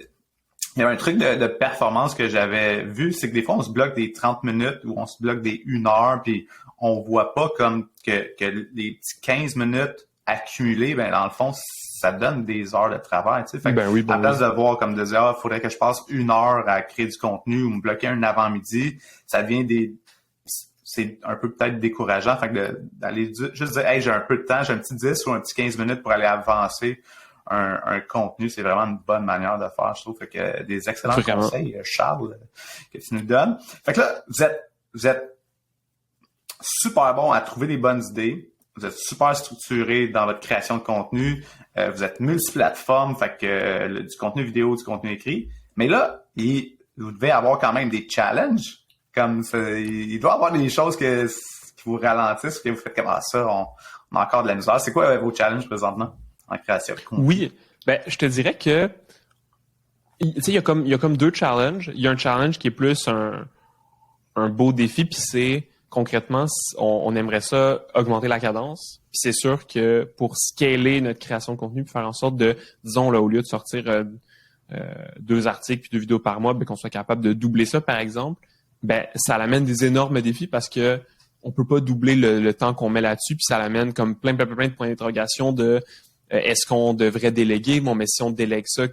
un truc de performance que j'avais vu, c'est que des fois, on se bloque des 30 minutes ou on se bloque des 1 heure, puis on voit pas comme que les petits 15 minutes accumulées, ben dans le fond, ça donne des heures de travail, tu sais. Fait que, à place de voir comme de dire, faudrait que je passe 1 heure à créer du contenu ou me bloquer un avant-midi, ça devient c'est un peu peut-être décourageant. Fait que d'aller juste dire, j'ai un peu de temps, j'ai un petit 10 ou un petit 15 minutes pour aller avancer un contenu, c'est vraiment une bonne manière de faire, je trouve. Fait que des excellents conseils, Charles, que tu nous donnes. Fait que là, vous êtes super bon à trouver des bonnes idées. Vous êtes super structuré dans votre création de contenu. Vous êtes multiplateforme, fait que du contenu vidéo, du contenu écrit. Mais là, vous devez avoir quand même des challenges. Comme il doit y avoir des choses qui vous ralentissent, que vous faites comme ça, on a encore de la misère. C'est quoi vos challenges présentement en création de contenu? Oui, je te dirais que tu sais, il y a comme 2 challenges. Il y a un challenge qui est plus un beau défi, puis c'est concrètement, on aimerait ça augmenter la cadence. Puis c'est sûr que pour scaler notre création de contenu, puis faire en sorte de, disons, là, au lieu de sortir 2 articles puis 2 vidéos par mois, qu'on soit capable de doubler ça, par exemple, ça amène des énormes défis parce que on peut pas doubler le temps qu'on met là-dessus, puis ça amène comme plein de points d'interrogation de est-ce qu'on devrait déléguer? Bon, mais si on délègue ça,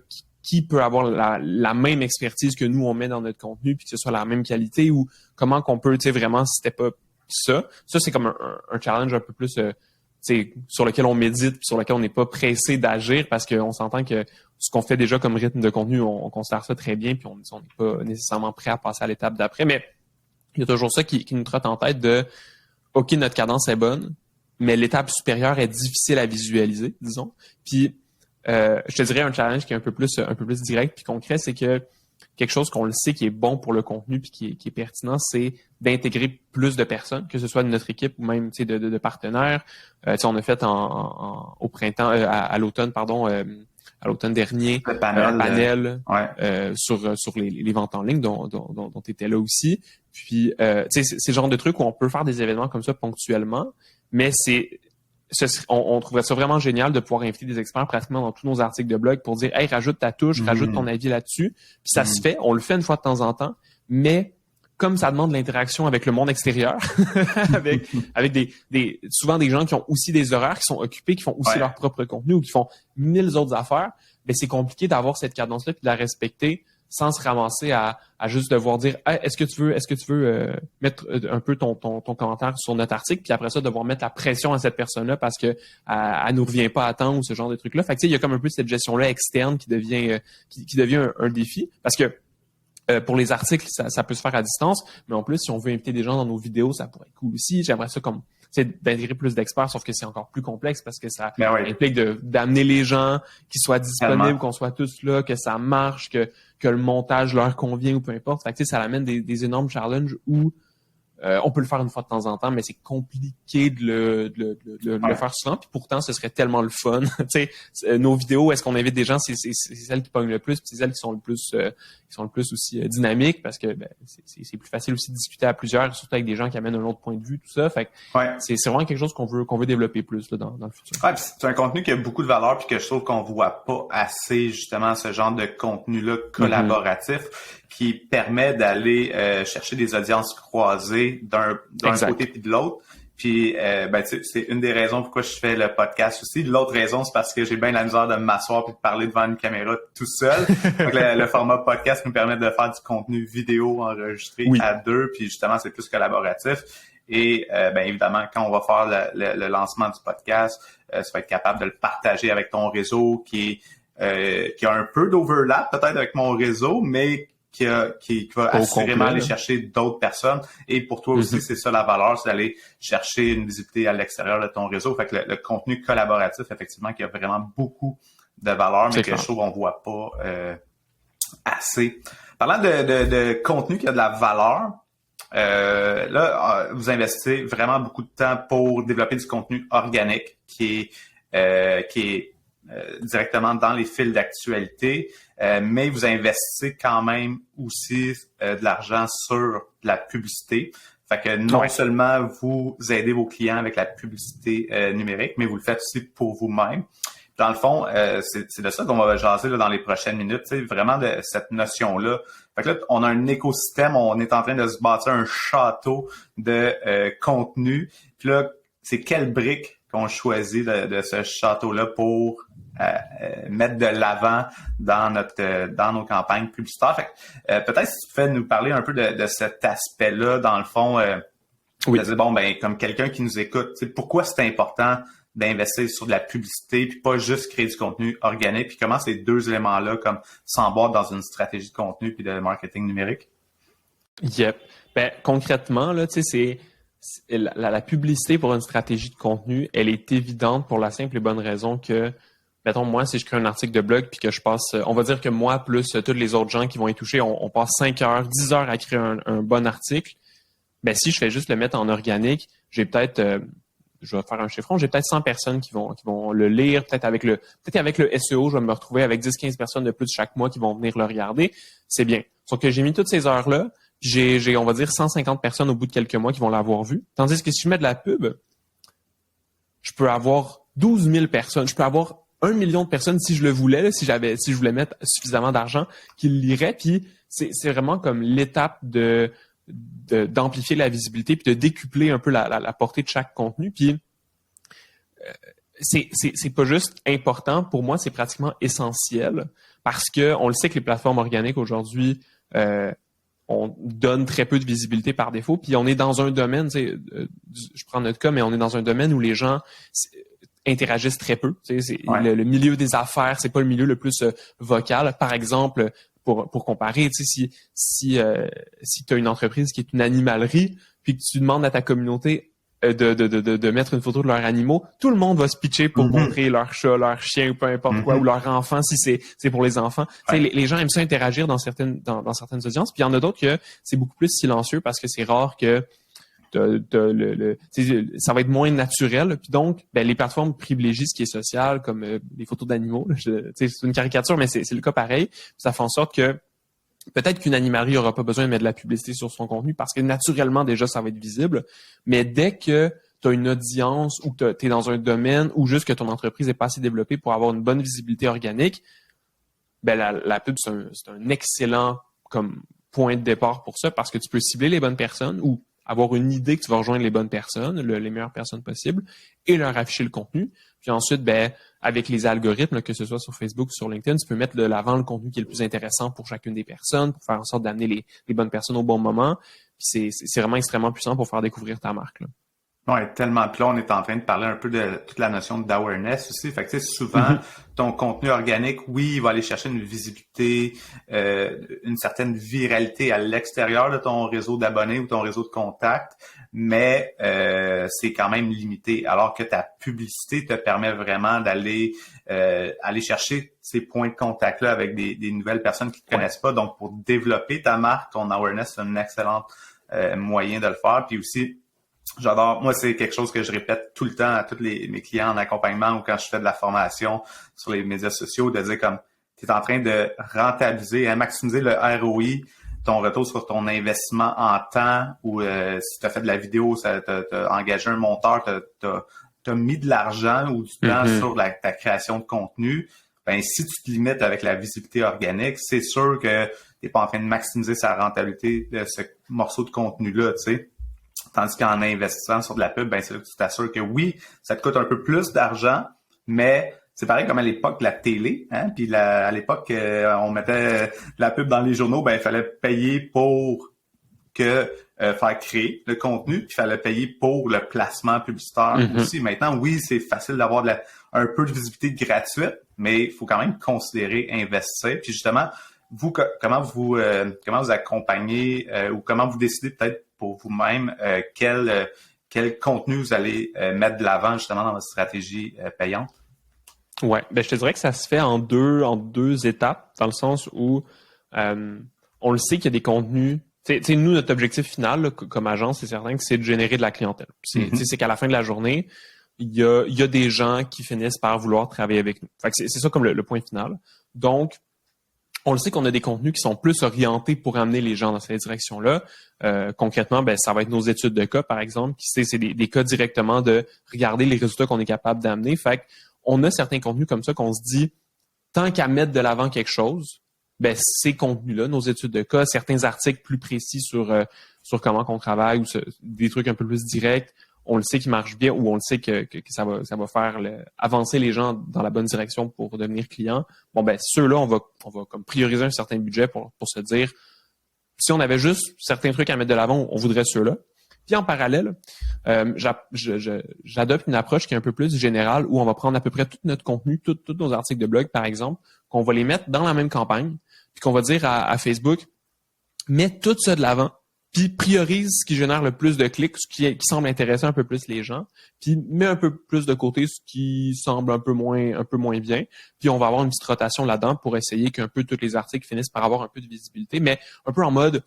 qui peut avoir la même expertise que nous, on met dans notre contenu, puis que ce soit la même qualité, ou comment qu'on peut, tu sais, vraiment, si c'était pas ça. Ça, c'est comme un challenge un peu plus, tu sais, sur lequel on médite, puis sur lequel on n'est pas pressé d'agir, parce qu'on s'entend que ce qu'on fait déjà comme rythme de contenu, on considère ça très bien, puis on n'est pas nécessairement prêt à passer à l'étape d'après. Mais il y a toujours ça qui nous trotte en tête de, OK, notre cadence est bonne, mais l'étape supérieure est difficile à visualiser, disons. Puis, je te dirais un challenge qui est un peu plus direct puis concret, c'est que quelque chose qu'on le sait qui est bon pour le contenu puis qui est pertinent, c'est d'intégrer plus de personnes, que ce soit de notre équipe ou même de partenaires. On a fait au printemps, à l'automne, pardon, à l'automne dernier, un panel sur les ventes en ligne dont tu étais là aussi. Puis, c'est le genre de truc où on peut faire des événements comme ça ponctuellement, mais on trouverait ça vraiment génial de pouvoir inviter des experts pratiquement dans tous nos articles de blog pour dire, hey, rajoute ta touche, rajoute ton avis là-dessus. Puis ça se fait, on le fait une fois de temps en temps, mais comme ça demande l'interaction avec le monde extérieur, avec souvent des gens qui ont aussi des horaires, qui sont occupés, qui font aussi leur propre contenu ou qui font 1000 autres affaires, c'est compliqué d'avoir cette cadence-là puis de la respecter sans se ramasser à juste devoir dire hey, est-ce que tu veux mettre un peu ton commentaire sur notre article, puis après ça devoir mettre la pression à cette personne-là parce que elle nous revient pas à temps ou ce genre de trucs-là. Fait que il y a comme un peu cette gestion-là externe qui devient un défi parce que pour les articles, ça peut se faire à distance, mais en plus, si on veut inviter des gens dans nos vidéos, ça pourrait être cool aussi. J'aimerais ça comme d'intégrer plus d'experts, sauf que c'est encore plus complexe parce que ça implique d'amener les gens, qu'ils soient disponibles, qu'on soit tous là, que ça marche, que le montage leur convient ou peu importe. Fait que, ça amène des énormes challenges où on peut le faire une fois de temps en temps, mais c'est compliqué de le faire souvent. Puis pourtant, ce serait tellement le fun. Nos vidéos, est-ce qu'on invite des gens, c'est celles qui pognent le plus, puis c'est celles qui sont le plus aussi dynamiques, parce que c'est plus facile aussi de discuter à plusieurs, surtout avec des gens qui amènent un autre point de vue, tout ça. Fait que c'est vraiment quelque chose qu'on veut développer plus là, dans le futur. Ouais, c'est un contenu qui a beaucoup de valeur, puis que je trouve qu'on voit pas assez justement ce genre de contenu-là collaboratif qui permet d'aller chercher des audiences croisées d'un côté puis de l'autre. Puis c'est une des raisons pourquoi je fais le podcast aussi. L'autre raison, c'est parce que j'ai bien la misère de m'asseoir puis de parler devant une caméra tout seul. Donc le format podcast nous permet de faire du contenu vidéo enregistré à deux, puis justement c'est plus collaboratif. Et évidemment, quand on va faire le lancement du podcast, tu vas être capable de le partager avec ton réseau qui a un peu d'overlap peut-être avec mon réseau, mais qui va assurément aller chercher d'autres personnes. Et pour toi aussi, c'est ça la valeur, c'est d'aller chercher une visibilité à l'extérieur de ton réseau. Fait que le contenu collaboratif, effectivement, qui a vraiment beaucoup de valeur, mais que je trouve qu'on voit pas assez. Parlant de contenu qui a de la valeur, là, vous investissez vraiment beaucoup de temps pour développer du contenu organique qui est directement dans les fils d'actualité, mais vous investissez quand même aussi de l'argent sur de la publicité. Fait que non seulement vous aidez vos clients avec la publicité numérique, mais vous le faites aussi pour vous-même. Dans le fond, c'est de ça qu'on va jaser là, dans les prochaines minutes, vraiment de cette notion-là. Fait que là, on a un écosystème, on est en train de se bâtir un château de contenu. Puis là, c'est quelle brique qu'on choisit de ce château-là pour mettre de l'avant dans nos campagnes publicitaires. Fait que, peut-être si tu peux nous parler un peu de cet aspect-là, dans le fond, de dire, bon, ben, comme quelqu'un qui nous écoute, pourquoi c'est important d'investir sur de la publicité, puis pas juste créer du contenu organique, puis comment ces deux éléments-là comme s'emboîtent dans une stratégie de contenu puis de marketing numérique? Yep. Ben, concrètement, là, tu sais, la publicité pour une stratégie de contenu, elle est évidente pour la simple et bonne raison que, mettons, moi, si je crée un article de blog puis que je passe, on va dire que moi, plus tous les autres gens qui vont y toucher, on passe 5 heures, 10 heures à créer un bon article, ben, si je fais juste le mettre en organique, j'ai peut-être, je vais faire un chiffron, j'ai peut-être 100 personnes qui vont le lire, peut-être avec le SEO, je vais me retrouver avec 10-15 personnes de plus chaque mois qui vont venir le regarder. C'est bien. Sauf que j'ai mis toutes ces heures-là, puis j'ai, on va dire, 150 personnes au bout de quelques mois qui vont l'avoir vu. Tandis que si je mets de la pub, je peux avoir 12 000 personnes, je peux avoir 1 million de personnes si je le voulais, là, si je voulais mettre suffisamment d'argent, qui le liraient. Puis c'est vraiment comme l'étape d'amplifier la visibilité puis de décupler un peu la portée de chaque contenu. Puis c'est pas juste important, pour moi, c'est pratiquement essentiel parce que on le sait que les plateformes organiques aujourd'hui on donne très peu de visibilité par défaut. Puis on est dans un domaine, je prends notre cas, mais on est dans un domaine où les gens interagissent très peu. Le milieu des affaires, c'est pas le milieu le plus vocal. Par exemple, pour comparer, si tu as une entreprise qui est une animalerie, puis que tu demandes à ta communauté de mettre une photo de leurs animaux, tout le monde va se pitcher pour montrer leur chat, leur chien ou peu importe quoi, ou leur enfant si c'est pour les enfants. Les gens aiment ça interagir dans certaines audiences, puis il y en a d'autres que c'est beaucoup plus silencieux parce que c'est rare que ça va être moins naturel. Puis donc, ben, les plateformes privilégient ce qui est social, comme les photos d'animaux. C'est une caricature, mais c'est le cas pareil. Puis ça fait en sorte que peut-être qu'une animalerie n'aura pas besoin de mettre de la publicité sur son contenu parce que naturellement, déjà, ça va être visible. Mais dès que tu as une audience ou tu es dans un domaine ou juste que ton entreprise n'est pas assez développée pour avoir une bonne visibilité organique, ben la pub, c'est un excellent comme point de départ pour ça parce que tu peux cibler les bonnes personnes ou avoir une idée que tu vas rejoindre les bonnes personnes, les meilleures personnes possibles, et leur afficher le contenu. Puis ensuite, ben, avec les algorithmes, que ce soit sur Facebook ou sur LinkedIn, tu peux mettre de l'avant le contenu qui est le plus intéressant pour chacune des personnes, pour faire en sorte d'amener les bonnes personnes au bon moment. Puis c'est vraiment extrêmement puissant pour faire découvrir ta marque, là. Oui, tellement. Puis là, on est en train de parler un peu de toute la notion d'awareness aussi. Fait que, tu sais, souvent, ton contenu organique, oui, il va aller chercher une visibilité, une certaine viralité à l'extérieur de ton réseau d'abonnés ou ton réseau de contacts, mais c'est quand même limité. Alors que ta publicité te permet vraiment d'aller aller chercher ces points de contact-là avec des nouvelles personnes qui ne te connaissent pas. Donc, pour développer ta marque, ton awareness, c'est un excellent moyen de le faire. Puis aussi, j'adore. Moi, c'est quelque chose que je répète tout le temps à tous mes clients en accompagnement ou quand je fais de la formation sur les médias sociaux, de dire comme tu es en train de rentabiliser, maximiser le ROI, ton retour sur ton investissement en temps ou si tu as fait de la vidéo, tu as engagé un monteur, tu as mis de l'argent ou du temps sur ta création de contenu. Ben, si tu te limites avec la visibilité organique, c'est sûr que tu n'es pas en train de maximiser sa rentabilité de ce morceau de contenu-là, tu sais. Tandis qu'en investissant sur de la pub, ben c'est là que tu t'assures que oui, ça te coûte un peu plus d'argent, mais c'est pareil comme à l'époque la télé, hein. Puis à l'époque, on mettait de la pub dans les journaux, ben il fallait payer pour faire créer le contenu, puis il fallait payer pour le placement publicitaire aussi. Maintenant, oui, c'est facile d'avoir un peu de visibilité gratuite, mais il faut quand même considérer investir. Puis justement, comment vous accompagnez ou comment vous décidez peut-être pour vous-même quel contenu vous allez mettre de l'avant justement dans votre stratégie payante? Ouais, ben je te dirais que ça se fait en deux étapes, dans le sens où on le sait qu'il y a des contenus. Tu sais, nous, notre objectif final là, comme agence, c'est certain que c'est de générer de la clientèle. C'est qu'à la fin de la journée, il y a des gens qui finissent par vouloir travailler avec nous. Fait que c'est ça comme le point final. Donc, on le sait qu'on a des contenus qui sont plus orientés pour amener les gens dans cette direction-là. Concrètement, ben ça va être nos études de cas, par exemple, qui c'est des cas directement de regarder les résultats qu'on est capable d'amener. Fait qu'on a certains contenus comme ça qu'on se dit, tant qu'à mettre de l'avant quelque chose, ben ces contenus-là, nos études de cas, certains articles plus précis sur comment qu'on travaille ou des trucs un peu plus directs, on le sait qu'ils marchent bien ou on le sait que ça va faire avancer les gens dans la bonne direction pour devenir clients. Bon, ben ceux-là, on va comme prioriser un certain budget pour se dire, si on avait juste certains trucs à mettre de l'avant, on voudrait ceux-là. Puis en parallèle, j'adopte une approche qui est un peu plus générale où on va prendre à peu près tout notre contenu, tous nos articles de blog, par exemple, qu'on va les mettre dans la même campagne, puis qu'on va dire à Facebook, mets tout ça de l'avant, puis priorise ce qui génère le plus de clics, ce qui semble intéresser un peu plus les gens, puis mets un peu plus de côté ce qui semble un peu moins bien, puis on va avoir une petite rotation là-dedans pour essayer qu'un peu tous les articles finissent par avoir un peu de visibilité, mais un peu en mode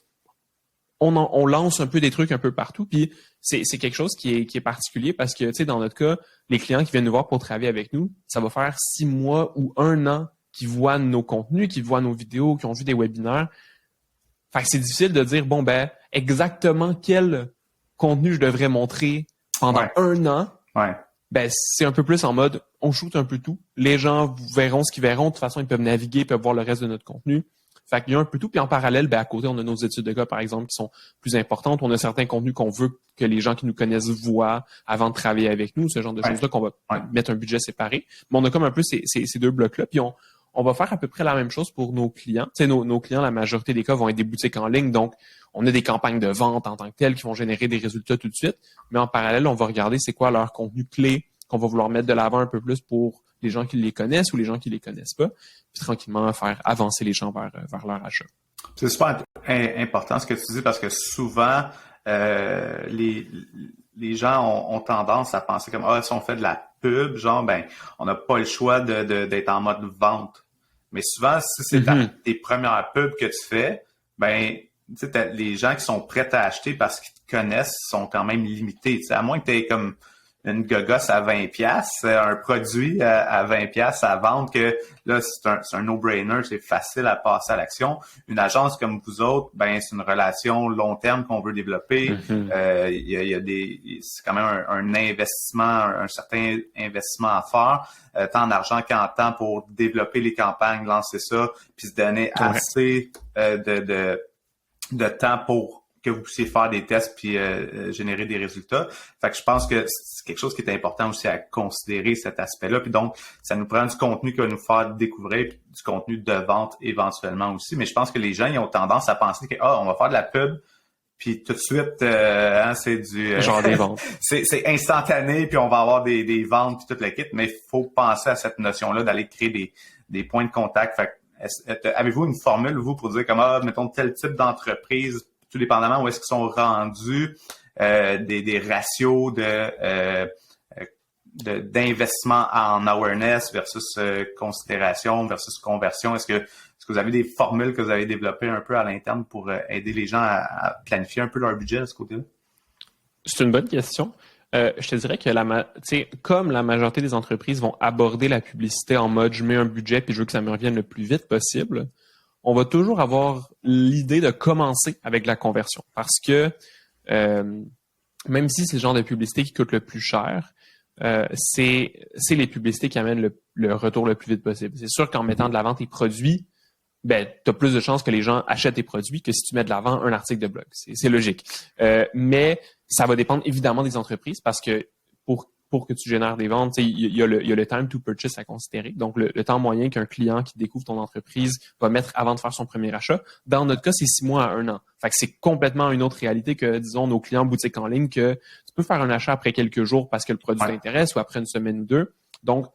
on lance un peu des trucs un peu partout, puis c'est quelque chose qui est particulier parce que, tu sais, dans notre cas, les clients qui viennent nous voir pour travailler avec nous, ça va faire 6 mois ou 1 an qu'ils voient nos contenus, qu'ils voient nos vidéos, qu'ils ont vu des webinaires. Fait que c'est difficile de dire, bon, ben, exactement quel contenu je devrais montrer pendant 1 an. Ouais. Ben, c'est un peu plus en mode, on shoot un peu tout. Les gens verront ce qu'ils verront. De toute façon, ils peuvent naviguer, ils peuvent voir le reste de notre contenu. Fait qu'il y a un peu tout. Puis en parallèle, ben, à côté, on a nos études de cas, par exemple, qui sont plus importantes. On a certains contenus qu'on veut que les gens qui nous connaissent voient avant de travailler avec nous, ce genre de choses-là qu'on va mettre un budget séparé. Mais on a comme un peu ces deux blocs-là. Puis on va faire à peu près la même chose pour nos clients. Tu sais, nos clients, la majorité des cas, vont être des boutiques en ligne. Donc, on a des campagnes de vente en tant que telles qui vont générer des résultats tout de suite. Mais en parallèle, on va regarder c'est quoi leur contenu clé qu'on va vouloir mettre de l'avant un peu plus pour les gens qui les connaissent ou les gens qui les connaissent pas. Puis tranquillement, faire avancer les gens vers leur achat. C'est super important ce que tu dis parce que souvent, les gens ont tendance à penser comme si on fait de la pub, genre ben on n'a pas le choix d'être en mode vente. Mais souvent, si c'est tes premières pubs que tu fais, ben tu sais, les gens qui sont prêts à acheter parce qu'ils te connaissent sont quand même limités. Tu sais, à moins que tu aies comme une gogosse à 20$, un produit à 20$ à vendre, que là, c'est un no-brainer, c'est facile à passer à l'action. Une agence comme vous autres, ben c'est une relation long terme qu'on veut développer. C'est quand même un investissement, un certain investissement à faire, tant en argent qu'en temps pour développer les campagnes, lancer ça, puis se donner assez de temps pour que vous puissiez faire des tests puis générer des résultats. Fait que je pense que c'est quelque chose qui est important aussi à considérer, cet aspect-là. Puis donc, ça nous prend du contenu qui va nous faire découvrir, puis du contenu de vente éventuellement aussi. Mais je pense que les gens, ils ont tendance à penser que on va faire de la pub, puis tout de suite, c'est du genre des ventes. c'est instantané, puis on va avoir des ventes puis tout le kit. Mais il faut penser à cette notion-là d'aller créer des points de contact. Fait que, avez-vous une formule, vous, pour dire comme mettons tel type d'entreprise, tout dépendamment où est-ce qu'ils sont rendus, des ratios d'investissement en awareness versus considération versus conversion. Est-ce que vous avez des formules que vous avez développées un peu à l'interne pour aider les gens à planifier un peu leur budget de ce côté-là? C'est une bonne question. Je te dirais que comme la majorité des entreprises vont aborder la publicité en mode je mets un budget puis je veux que ça me revienne le plus vite possible, on va toujours avoir l'idée de commencer avec la conversion parce que même si c'est le genre de publicité qui coûte le plus cher, c'est les publicités qui amènent le retour le plus vite possible. C'est sûr qu'en mettant de l'avant tes produits, ben, tu as plus de chances que les gens achètent tes produits que si tu mets de l'avant un article de blog. C'est logique. Mais ça va dépendre évidemment des entreprises parce que pour que tu génères des ventes, il y a le time to purchase à considérer. Donc, le temps moyen qu'un client qui découvre ton entreprise va mettre avant de faire son premier achat. Dans notre cas, c'est 6 mois à 1 an. Fait que c'est complètement une autre réalité que, disons, nos clients boutiques en ligne que tu peux faire un achat après quelques jours parce que le produit t'intéresse ou après une semaine ou deux. Donc,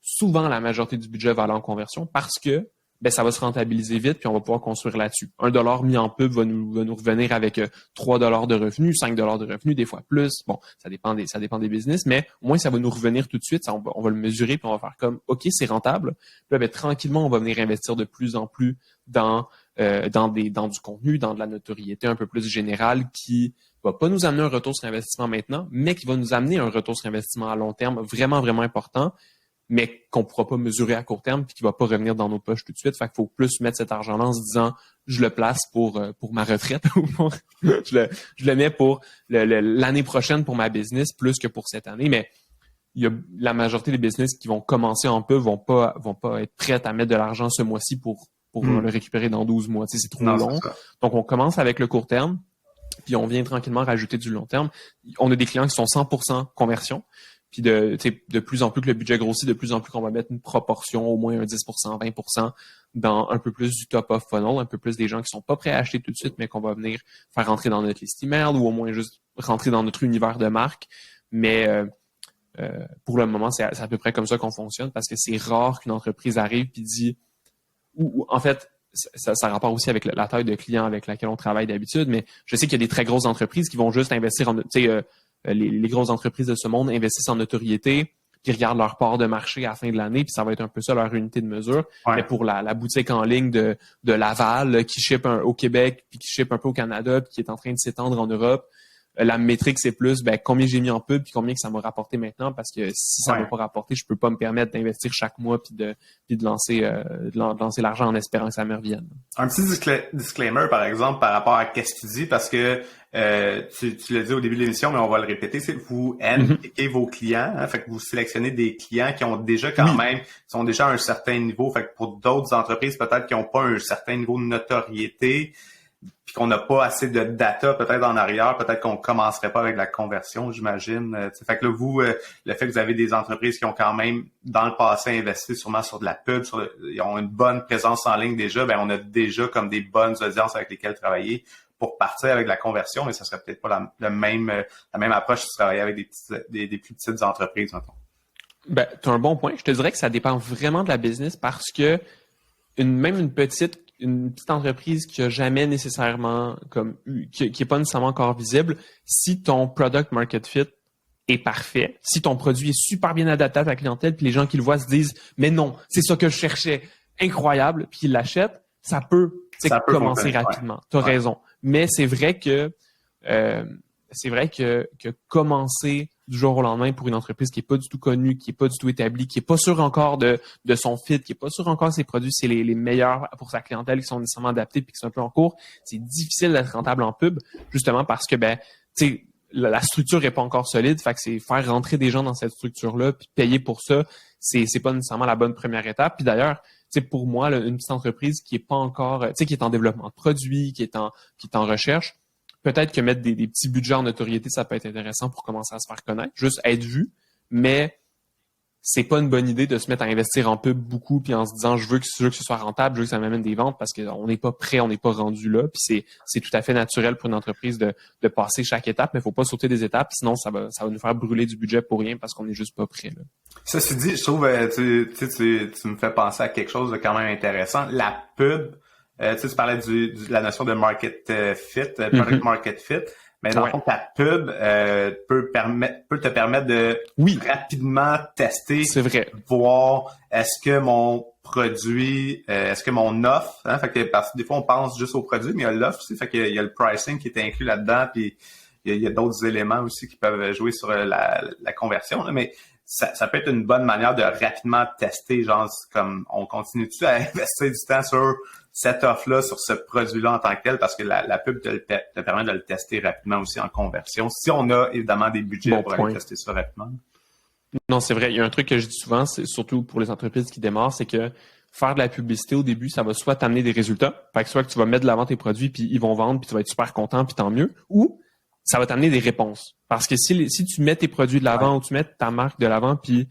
souvent, la majorité du budget va aller en conversion parce que ben ça va se rentabiliser vite, puis on va pouvoir construire là-dessus. $1 mis en pub va nous revenir avec $3 de revenus, $5 de revenus, des fois plus. Bon, ça dépend des business, mais au moins ça va nous revenir tout de suite. Ça, on va le mesurer, puis on va faire comme OK, c'est rentable. Puis là, ben, tranquillement, on va venir investir de plus en plus dans du contenu, dans de la notoriété un peu plus générale qui va pas nous amener un retour sur investissement maintenant, mais qui va nous amener un retour sur investissement à long terme vraiment, vraiment important, mais qu'on pourra pas mesurer à court terme puis qui va pas revenir dans nos poches tout de suite. Fait qu'il faut plus mettre cet argent-là en se disant je le place pour ma retraite ou je le mets pour l'année prochaine pour ma business plus que pour cette année. Mais il y a la majorité des business qui vont commencer en pub vont pas être prêtes à mettre de l'argent ce mois-ci pour le récupérer dans 12 mois. Tu sais, c'est trop long. Donc, on commence avec le court terme, puis on vient tranquillement rajouter du long terme. On a des clients qui sont 100% conversion, puis de plus en plus que le budget grossit, de plus en plus qu'on va mettre une proportion, au moins un 10%, 20% dans un peu plus du top of funnel, un peu plus des gens qui sont pas prêts à acheter tout de suite, mais qu'on va venir faire rentrer dans notre liste email ou au moins juste rentrer dans notre univers de marque. Mais pour le moment, c'est à peu près comme ça qu'on fonctionne parce que c'est rare qu'une entreprise arrive puis dit ou en fait, ça rapporte aussi avec la taille de clients avec laquelle on travaille d'habitude, mais je sais qu'il y a des très grosses entreprises qui vont juste investir les grosses entreprises de ce monde investissent en notoriété, puis regardent leur part de marché à la fin de l'année, puis ça va être un peu ça leur unité de mesure. Ouais. Mais pour la boutique en ligne de Laval qui ship au Québec, puis qui ship un peu au Canada, puis qui est en train de s'étendre en Europe, la métrique, c'est plus combien j'ai mis en pub puis combien que ça m'a rapporté maintenant, parce que si ça m'a pas rapporté, je peux pas me permettre d'investir chaque mois puis de lancer l'argent en espérant que ça me revienne. Un petit disclaimer, par exemple, par rapport à qu'est-ce que tu dis, parce que tu l'as dit au début de l'émission, mais on va le répéter, c'est que vous handpickez vos clients, hein, fait que vous sélectionnez des clients qui ont déjà sont déjà à un certain niveau, fait que pour d'autres entreprises peut-être qui n'ont pas un certain niveau de notoriété, puis qu'on n'a pas assez de data peut-être en arrière, peut-être qu'on commencerait pas avec la conversion, j'imagine. Fait que là, vous, le fait que vous avez des entreprises qui ont quand même, dans le passé, investi sûrement sur de la pub, ils ont une bonne présence en ligne déjà, on a déjà comme des bonnes audiences avec lesquelles travailler pour partir avec la conversion, mais ça serait peut-être pas la même approche si tu travaillais avec des plus petites entreprises, mettons. Tu as un bon point. Je te dirais que ça dépend vraiment de la business parce que une petite entreprise qui a jamais nécessairement qui est pas nécessairement encore visible, si ton product market fit est parfait, si ton produit est super bien adapté à ta clientèle, puis les gens qui le voient se disent mais non, c'est ça que je cherchais, incroyable, puis ils l'achètent, ça peut commencer rapidement. Ouais. Tu as raison. Mais c'est vrai que commencer du jour au lendemain pour une entreprise qui est pas du tout connue, qui est pas du tout établie, qui est pas sûre encore de son fit, qui est pas sûre encore que ses produits c'est les meilleurs pour sa clientèle, qui sont nécessairement adaptés puis qui sont un peu en cours, c'est difficile d'être rentable en pub, justement parce que la structure est pas encore solide, fait que c'est faire rentrer des gens dans cette structure-là puis payer pour ça, c'est pas nécessairement la bonne première étape. Puis d'ailleurs, pour moi, une petite entreprise qui est pas encore, qui est en développement de produits, qui est en recherche, peut-être que mettre des petits budgets en notoriété, ça peut être intéressant pour commencer à se faire connaître, juste être vu, mais c'est pas une bonne idée de se mettre à investir en pub beaucoup puis en se disant je veux que ce soit rentable, je veux que ça m'amène des ventes parce qu'on n'est pas prêt, on n'est pas rendu là, puis c'est tout à fait naturel pour une entreprise de passer chaque étape, mais il faut pas sauter des étapes, sinon ça va nous faire brûler du budget pour rien parce qu'on n'est juste pas prêt là. Ceci dit, je trouve tu me fais penser à quelque chose de quand même intéressant, la pub. Tu parlais de la notion de market fit, product market fit, mais dans le fond, ta pub peut te permettre de rapidement tester, c'est vrai, voir est-ce que mon produit, est-ce que mon offre, fait que parce que des fois on pense juste au produit, mais il y a l'offre aussi, fait qu'il y a le pricing qui est inclus là-dedans, puis il y a d'autres éléments aussi qui peuvent jouer sur la conversion, là, mais ça peut être une bonne manière de rapidement tester, genre comme on continue-tu à investir du temps sur cette offre-là, sur ce produit-là en tant que tel, parce que la pub te permet de le tester rapidement aussi en conversion, si on a évidemment des budgets pour aller tester ça rapidement. Non, c'est vrai. Il y a un truc que je dis souvent, c'est surtout pour les entreprises qui démarrent, c'est que faire de la publicité au début, ça va soit t'amener des résultats, fait que soit que tu vas mettre de l'avant tes produits, puis ils vont vendre, puis tu vas être super content, puis tant mieux, ou ça va t'amener des réponses. Parce que si tu mets tes produits de l'avant ou tu mets ta marque de l'avant, puis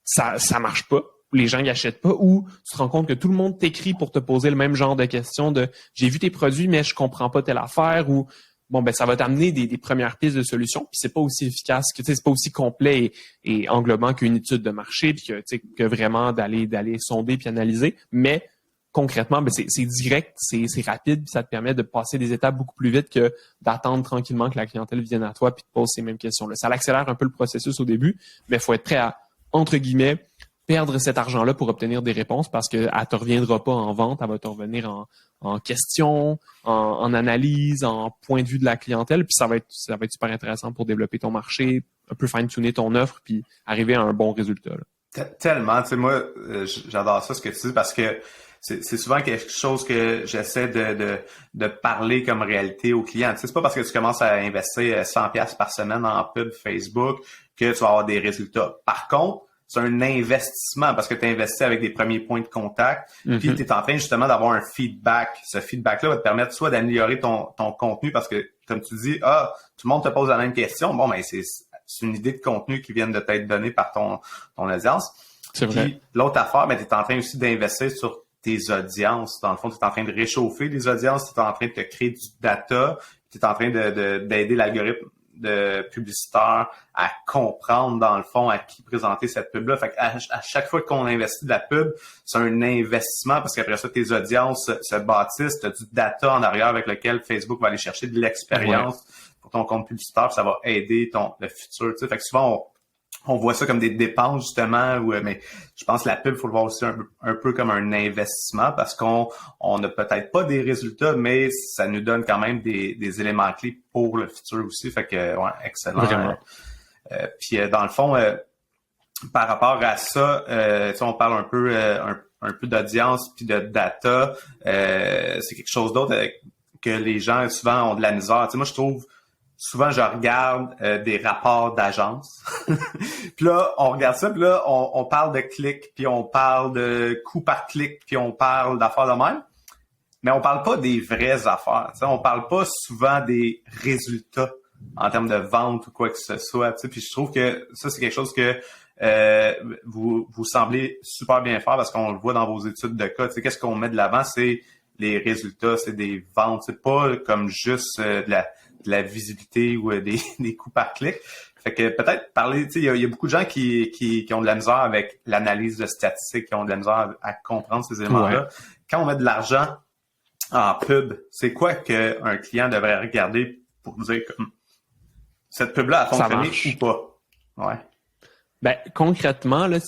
ça marche pas, les gens y achètent pas, ou tu te rends compte que tout le monde t'écrit pour te poser le même genre de questions de j'ai vu tes produits mais je comprends pas telle affaire, ou ça va t'amener des premières pistes de solutions, puis c'est pas aussi efficace que c'est pas aussi complet et englobant qu'une étude de marché, puis que vraiment d'aller sonder puis analyser, mais concrètement, ben c'est direct, c'est rapide, puis ça te permet de passer des étapes beaucoup plus vite que d'attendre tranquillement que la clientèle vienne à toi puis te pose ces mêmes questions-là. Ça accélère un peu le processus au début, mais il faut être prêt à, entre guillemets, perdre cet argent-là pour obtenir des réponses parce qu'elle ne te reviendra pas en vente, elle va te revenir en question, en analyse, en point de vue de la clientèle, puis ça va être super intéressant pour développer ton marché, un peu fine-tuner ton offre, puis arriver à un bon résultat, là. Tellement, tu sais, moi, j'adore ça, ce que tu dis, parce que c'est souvent quelque chose que j'essaie de parler comme réalité aux clients. Tu sais, c'est pas parce que tu commences à investir 100$ par semaine en pub Facebook que tu vas avoir des résultats. Par contre, c'est un investissement parce que tu investis avec des premiers points de contact, puis tu es en train justement d'avoir un feedback. Ce feedback-là va te permettre soit d'améliorer ton contenu parce que, comme tu dis, tout le monde te pose la même question. Bon, ben c'est une idée de contenu qui vient de t'être donnée par ton audience. C'est vrai. Puis l'autre affaire, ben, tu es en train aussi d'investir sur tes audiences. Dans le fond, tu es en train de réchauffer les audiences, tu es en train de te créer du data, tu es en train d'aider l'algorithme de publicitaire à comprendre, dans le fond, à qui présenter cette pub-là. Fait à chaque fois qu'on investit de la pub, c'est un investissement parce qu'après ça, tes audiences se bâtissent, tu as du data en arrière avec lequel Facebook va aller chercher de l'expérience pour ton compte publicitaire, ça va aider le futur. Tu sais. Fait que souvent, on voit ça comme des dépenses, justement, mais je pense que la pub, il faut le voir aussi un peu comme un investissement parce qu'on n'a peut-être pas des résultats, mais ça nous donne quand même des éléments clés pour le futur aussi. Fait que, ouais, excellent. Puis, dans le fond, par rapport à ça, on parle un peu d'audience puis de data. C'est quelque chose d'autre que les gens, souvent, ont de la misère. Tu sais, moi, je trouve... Souvent, je regarde des rapports d'agence. Puis là, on regarde ça, puis là, on parle de clics, puis on parle de coût par clic, puis on parle d'affaires de même. Mais on parle pas des vraies affaires. Tu sais, on parle pas souvent des résultats en termes de vente ou quoi que ce soit. Tu sais, puis je trouve que ça, c'est quelque chose que vous semblez super bien faire parce qu'on le voit dans vos études de cas. Tu sais, qu'est-ce qu'on met de l'avant? C'est les résultats, c'est des ventes. C'est pas comme juste de la visibilité ou des coûts par clic. Fait que peut-être parler, tu sais, il y a beaucoup de gens qui ont de la misère avec l'analyse de statistiques, qui ont de la misère à comprendre ces éléments-là. Ouais. Quand on met de l'argent en pub, c'est quoi qu'un client devrait regarder pour dire que cette pub-là a fonctionné ou pas? Ouais. Ben, concrètement, là,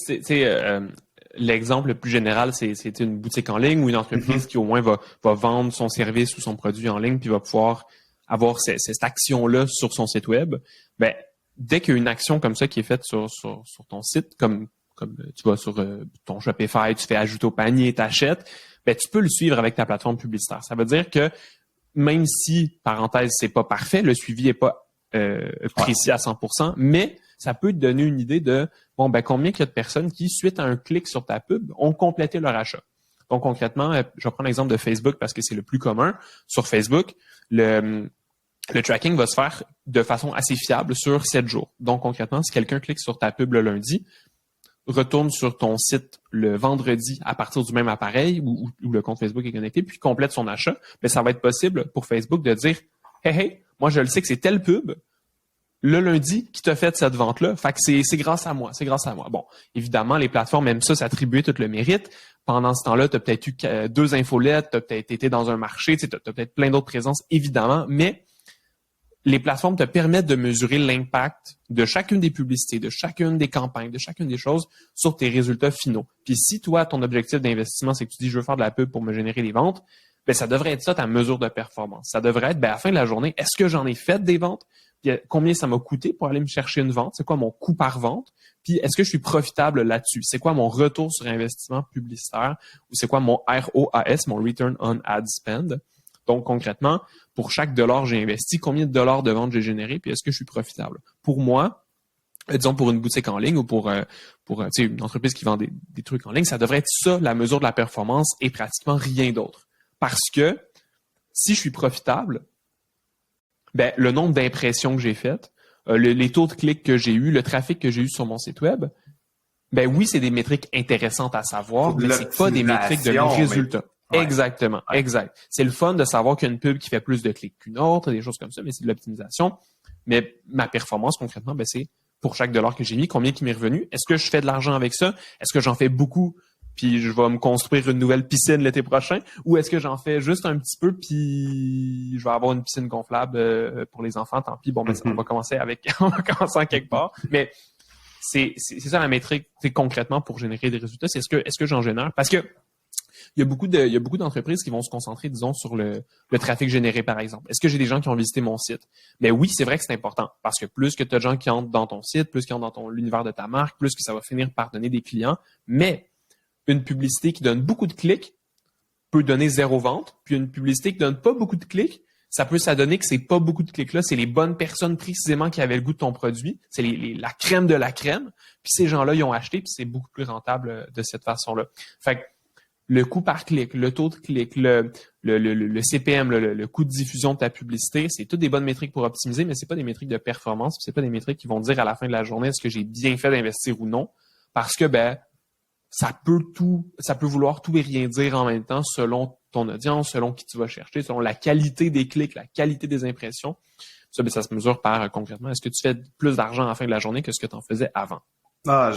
l'exemple le plus général, c'est une boutique en ligne ou une entreprise qui au moins va vendre son service ou son produit en ligne puis va pouvoir avoir cette action-là sur son site web. Ben, dès qu'il y a une action comme ça qui est faite sur ton site, comme tu vas sur ton Shopify, tu fais ajouter au panier, t'achètes, ben, tu peux le suivre avec ta plateforme publicitaire. Ça veut dire que même si, parenthèse, c'est pas parfait, le suivi est pas précis à 100%, mais ça peut te donner une idée de, bon, ben, combien il y a de personnes qui, suite à un clic sur ta pub, ont complété leur achat. Donc, concrètement, je vais prendre l'exemple de Facebook parce que c'est le plus commun. Sur Facebook, le tracking va se faire de façon assez fiable sur 7 jours. Donc, concrètement, si quelqu'un clique sur ta pub le lundi, retourne sur ton site le vendredi à partir du même appareil où le compte Facebook est connecté, puis complète son achat, bien, ça va être possible pour Facebook de dire « Hey, moi, je le sais que c'est telle pub le lundi qui t'a fait cette vente-là. Fait que c'est grâce à moi, c'est grâce à moi. » Bon, évidemment, les plateformes aiment ça, s'attribuer tout le mérite. Pendant ce temps-là, tu as peut-être eu 2 infolettes, tu as peut-être été dans un marché, tu as peut-être plein d'autres présences, évidemment, mais les plateformes te permettent de mesurer l'impact de chacune des publicités, de chacune des campagnes, de chacune des choses sur tes résultats finaux. Puis si toi, ton objectif d'investissement, c'est que tu dis « je veux faire de la pub pour me générer des ventes », bien, ça devrait être ça ta mesure de performance. Ça devrait être, bien, à la fin de la journée, est-ce que j'en ai fait des ventes? Puis combien ça m'a coûté pour aller me chercher une vente? C'est quoi mon coût par vente? Puis est-ce que je suis profitable là-dessus? C'est quoi mon retour sur investissement publicitaire? Ou c'est quoi mon ROAS, mon Return on Ad Spend? Donc, concrètement, pour chaque dollar que j'ai investi, combien de dollars de vente j'ai généré? Puis est-ce que je suis profitable? Pour moi, disons pour une boutique en ligne ou pour une entreprise qui vend des trucs en ligne, ça devrait être ça, la mesure de la performance et pratiquement rien d'autre. Parce que si je suis profitable, ben, le nombre d'impressions que j'ai faites, les taux de clics que j'ai eu, le trafic que j'ai eu sur mon site web, ben oui, c'est des métriques intéressantes à savoir, mais c'est pas des métriques de mes résultats. Ouais. Exactement, ouais. Exact. C'est le fun de savoir qu'il y a une pub qui fait plus de clics qu'une autre, des choses comme ça, mais c'est de l'optimisation. Mais ma performance, concrètement, ben c'est pour chaque dollar que j'ai mis, combien qui m'est revenu. Est-ce que je fais de l'argent avec ça? Est-ce que j'en fais beaucoup? puis je vais me construire une nouvelle piscine l'été prochain, ou est-ce que j'en fais juste un petit peu, puis je vais avoir une piscine gonflable pour les enfants, tant pis, bon, ben, on va commencer en quelque part, mais c'est ça la métrique, c'est concrètement pour générer des résultats, c'est est-ce que j'en génère? Parce que il y a beaucoup d'entreprises qui vont se concentrer, disons, sur le trafic généré, par exemple. Est-ce que j'ai des gens qui ont visité mon site? Mais oui, c'est vrai que c'est important parce que plus que tu as de gens qui entrent dans ton site, plus qu'ils entrent dans l'univers de ta marque, plus que ça va finir par donner des clients. Mais une publicité qui donne beaucoup de clics peut donner 0 vente. Puis une publicité qui donne pas beaucoup de clics, ça peut s'adonner que c'est pas beaucoup de clics-là, c'est les bonnes personnes précisément qui avaient le goût de ton produit. C'est la crème de la crème. Puis ces gens-là, ils ont acheté, puis c'est beaucoup plus rentable de cette façon-là. Fait que le coût par clic, le taux de clic, le CPM, le coût de diffusion de ta publicité, c'est toutes des bonnes métriques pour optimiser, mais c'est pas des métriques de performance, c'est pas des métriques qui vont dire à la fin de la journée est-ce que j'ai bien fait d'investir ou non, parce que ça peut vouloir tout et rien dire en même temps selon ton audience, selon qui tu vas chercher, selon la qualité des clics, la qualité des impressions. Ça se mesure par concrètement, est-ce que tu fais plus d'argent à la fin de la journée que ce que tu en faisais avant? Ah,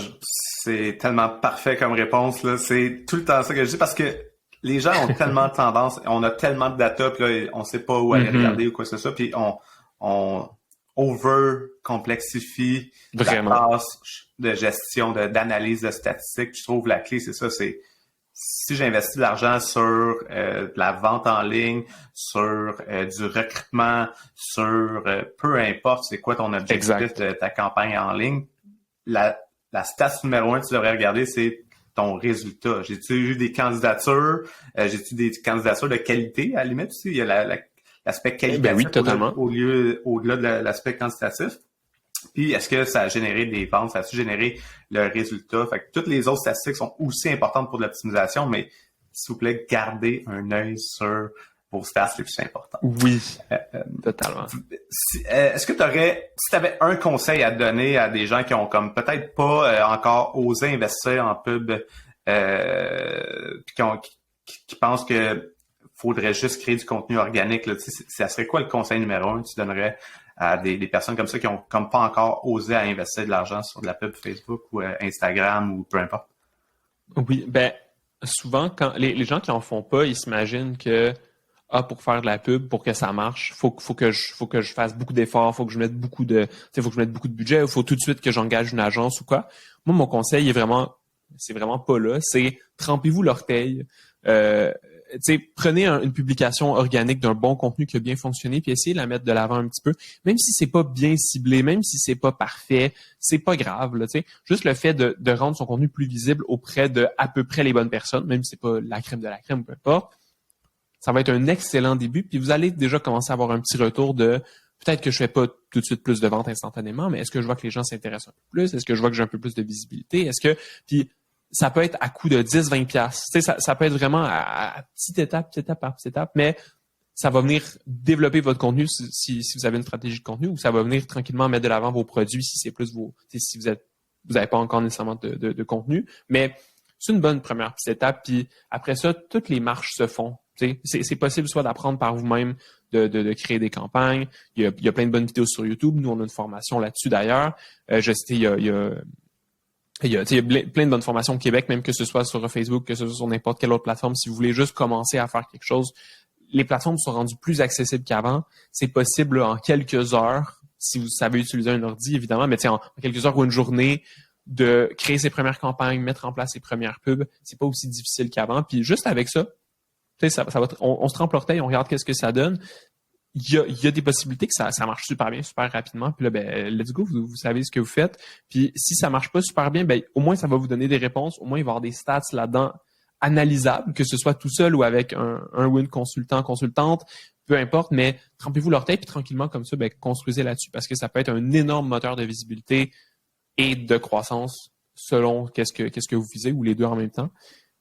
c'est tellement parfait comme réponse, là. C'est tout le temps ça que je dis parce que les gens ont tellement de tendance, on a tellement de data, puis là, on sait pas où aller regarder ou quoi que ce soit, puis on over-complexifie la tâche de gestion, d'analyse de statistiques. Je trouve la clé, c'est ça, c'est si j'investis de l'argent sur de la vente en ligne, sur du recrutement, sur peu importe c'est quoi ton objectif de ta campagne en ligne, la stat numéro 1 que tu devrais regarder, c'est ton résultat. J'ai-tu eu des candidatures? J'ai-tu des candidatures de qualité, à la limite aussi? Il y a l'aspect qualitatif oui, totalement. au-delà de l'aspect quantitatif. Puis, est-ce que ça a généré des ventes? Ça a-tu généré le résultat? Fait que toutes les autres statistiques sont aussi importantes pour l'optimisation, mais s'il vous plaît, gardez un œil sur vos stats les plus importants. Oui, totalement. Est-ce que si tu avais un conseil à donner à des gens qui ont comme peut-être pas encore osé investir en pub, puis qui pensent que faudrait juste créer du contenu organique, là, ça serait quoi le conseil numéro 1 que tu donnerais à des personnes comme ça qui ont comme pas encore osé à investir de l'argent sur de la pub Facebook ou Instagram ou peu importe? Oui, souvent quand les gens qui en font pas, ils s'imaginent que pour faire de la pub, pour que ça marche, faut que je fasse beaucoup d'efforts, faut que je mette beaucoup de budget, il faut tout de suite que j'engage une agence ou quoi. Moi, mon conseil c'est vraiment pas là, c'est trempez-vous l'orteil. Prenez une publication organique d'un bon contenu qui a bien fonctionné, puis essayez de la mettre de l'avant un petit peu. Même si c'est pas bien ciblé, même si c'est pas parfait, c'est pas grave. Là, juste le fait de rendre son contenu plus visible auprès de à peu près les bonnes personnes, même si c'est pas la crème de la crème, peu importe, ça va être un excellent début. Puis vous allez déjà commencer à avoir un petit retour de peut-être que je fais pas tout de suite plus de ventes instantanément, mais est-ce que je vois que les gens s'intéressent un peu plus? Est-ce que je vois que j'ai un peu plus de visibilité? Puis ça peut être à coût de 10-20 $. Ça peut être vraiment à petite étape par petite étape, mais ça va venir développer votre contenu si vous avez une stratégie de contenu, ou ça va venir tranquillement mettre de l'avant vos produits si c'est plus si vous n'avez pas encore nécessairement de contenu. Mais c'est une bonne première petite étape. Puis après ça, toutes les marches se font. C'est possible soit d'apprendre par vous-même, de créer des campagnes. Il y a plein de bonnes vidéos sur YouTube. Nous, on a une formation là-dessus d'ailleurs. Il y a plein de bonnes formations au Québec, même que ce soit sur Facebook, que ce soit sur n'importe quelle autre plateforme. Si vous voulez juste commencer à faire quelque chose, les plateformes sont rendues plus accessibles qu'avant. C'est possible là, en quelques heures, si vous savez utiliser un ordi, évidemment, mais en quelques heures ou une journée, de créer ses premières campagnes, mettre en place ses premières pubs. C'est pas aussi difficile qu'avant. Puis juste avec ça, on se trempe l'orteil, on regarde qu'est-ce que ça donne. Il y a des possibilités que ça marche super bien, super rapidement. Puis là, let's go, vous savez ce que vous faites. Puis si ça marche pas super bien, au moins ça va vous donner des réponses. Au moins il va y avoir des stats là-dedans analysables, que ce soit tout seul ou avec un ou une consultant, consultante, peu importe. Mais trempez-vous l'orteil puis tranquillement comme ça, construisez là-dessus parce que ça peut être un énorme moteur de visibilité et de croissance selon qu'est-ce que vous visez ou les deux en même temps.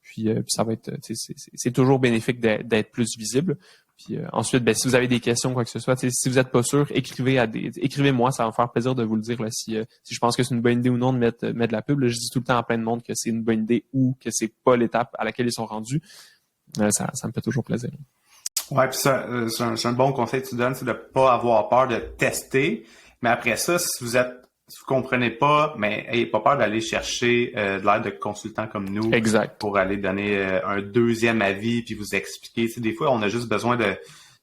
Puis ça va être, c'est toujours bénéfique d'être plus visible. Puis ensuite, si vous avez des questions, quoi que ce soit, si vous n'êtes pas sûr, écrivez-moi, ça va me faire plaisir de vous le dire là, si je pense que c'est une bonne idée ou non de mettre de la pub. Là, je dis tout le temps à plein de monde que c'est une bonne idée ou que c'est pas l'étape à laquelle ils sont rendus. Ça me fait toujours plaisir. Ouais, puis ça, c'est un bon conseil que tu donnes, c'est de pas avoir peur de tester. Mais après ça, si si vous comprenez pas, mais ayez pas peur d'aller chercher de l'aide de consultants comme nous. Exact. Pour aller donner un deuxième avis puis vous expliquer. Tu sais, des fois, on a juste besoin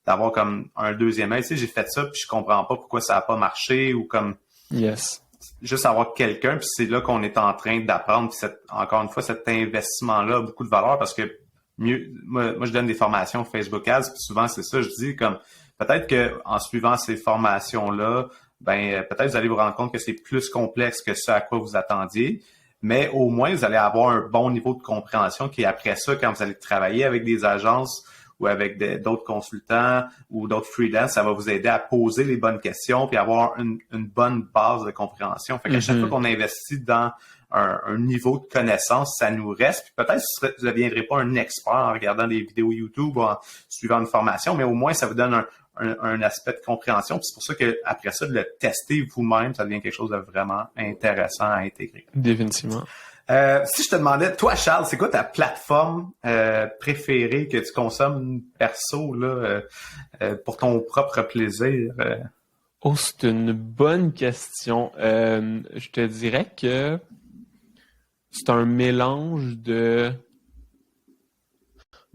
d'avoir comme un deuxième avis. Tu sais, j'ai fait ça puis je comprends pas pourquoi ça a pas marché ou comme Yes. Juste avoir quelqu'un, puis c'est là qu'on est en train d'apprendre. Puis encore une fois, cet investissement-là a beaucoup de valeur parce que moi, je donne des formations Facebook Ads, puis souvent c'est ça, je dis comme peut-être que en suivant ces formations-là, peut-être vous allez vous rendre compte que c'est plus complexe que ce à quoi vous attendiez, mais au moins vous allez avoir un bon niveau de compréhension qui après ça, quand vous allez travailler avec des agences ou avec d'autres consultants ou d'autres freelance, ça va vous aider à poser les bonnes questions puis avoir une bonne base de compréhension. Fait qu'à chaque fois qu'on investit dans un niveau de connaissance, ça nous reste. Puis peut-être que vous ne deviendrez pas un expert en regardant des vidéos YouTube ou en suivant une formation, mais au moins ça vous donne un aspect de compréhension. Puis c'est pour ça qu'après ça, de le tester vous-même, ça devient quelque chose de vraiment intéressant à intégrer. Définitivement. Si je te demandais, toi, Charles, c'est quoi ta plateforme préférée que tu consommes perso là, pour ton propre plaisir? Oh, c'est une bonne question. Je te dirais que c'est un mélange de...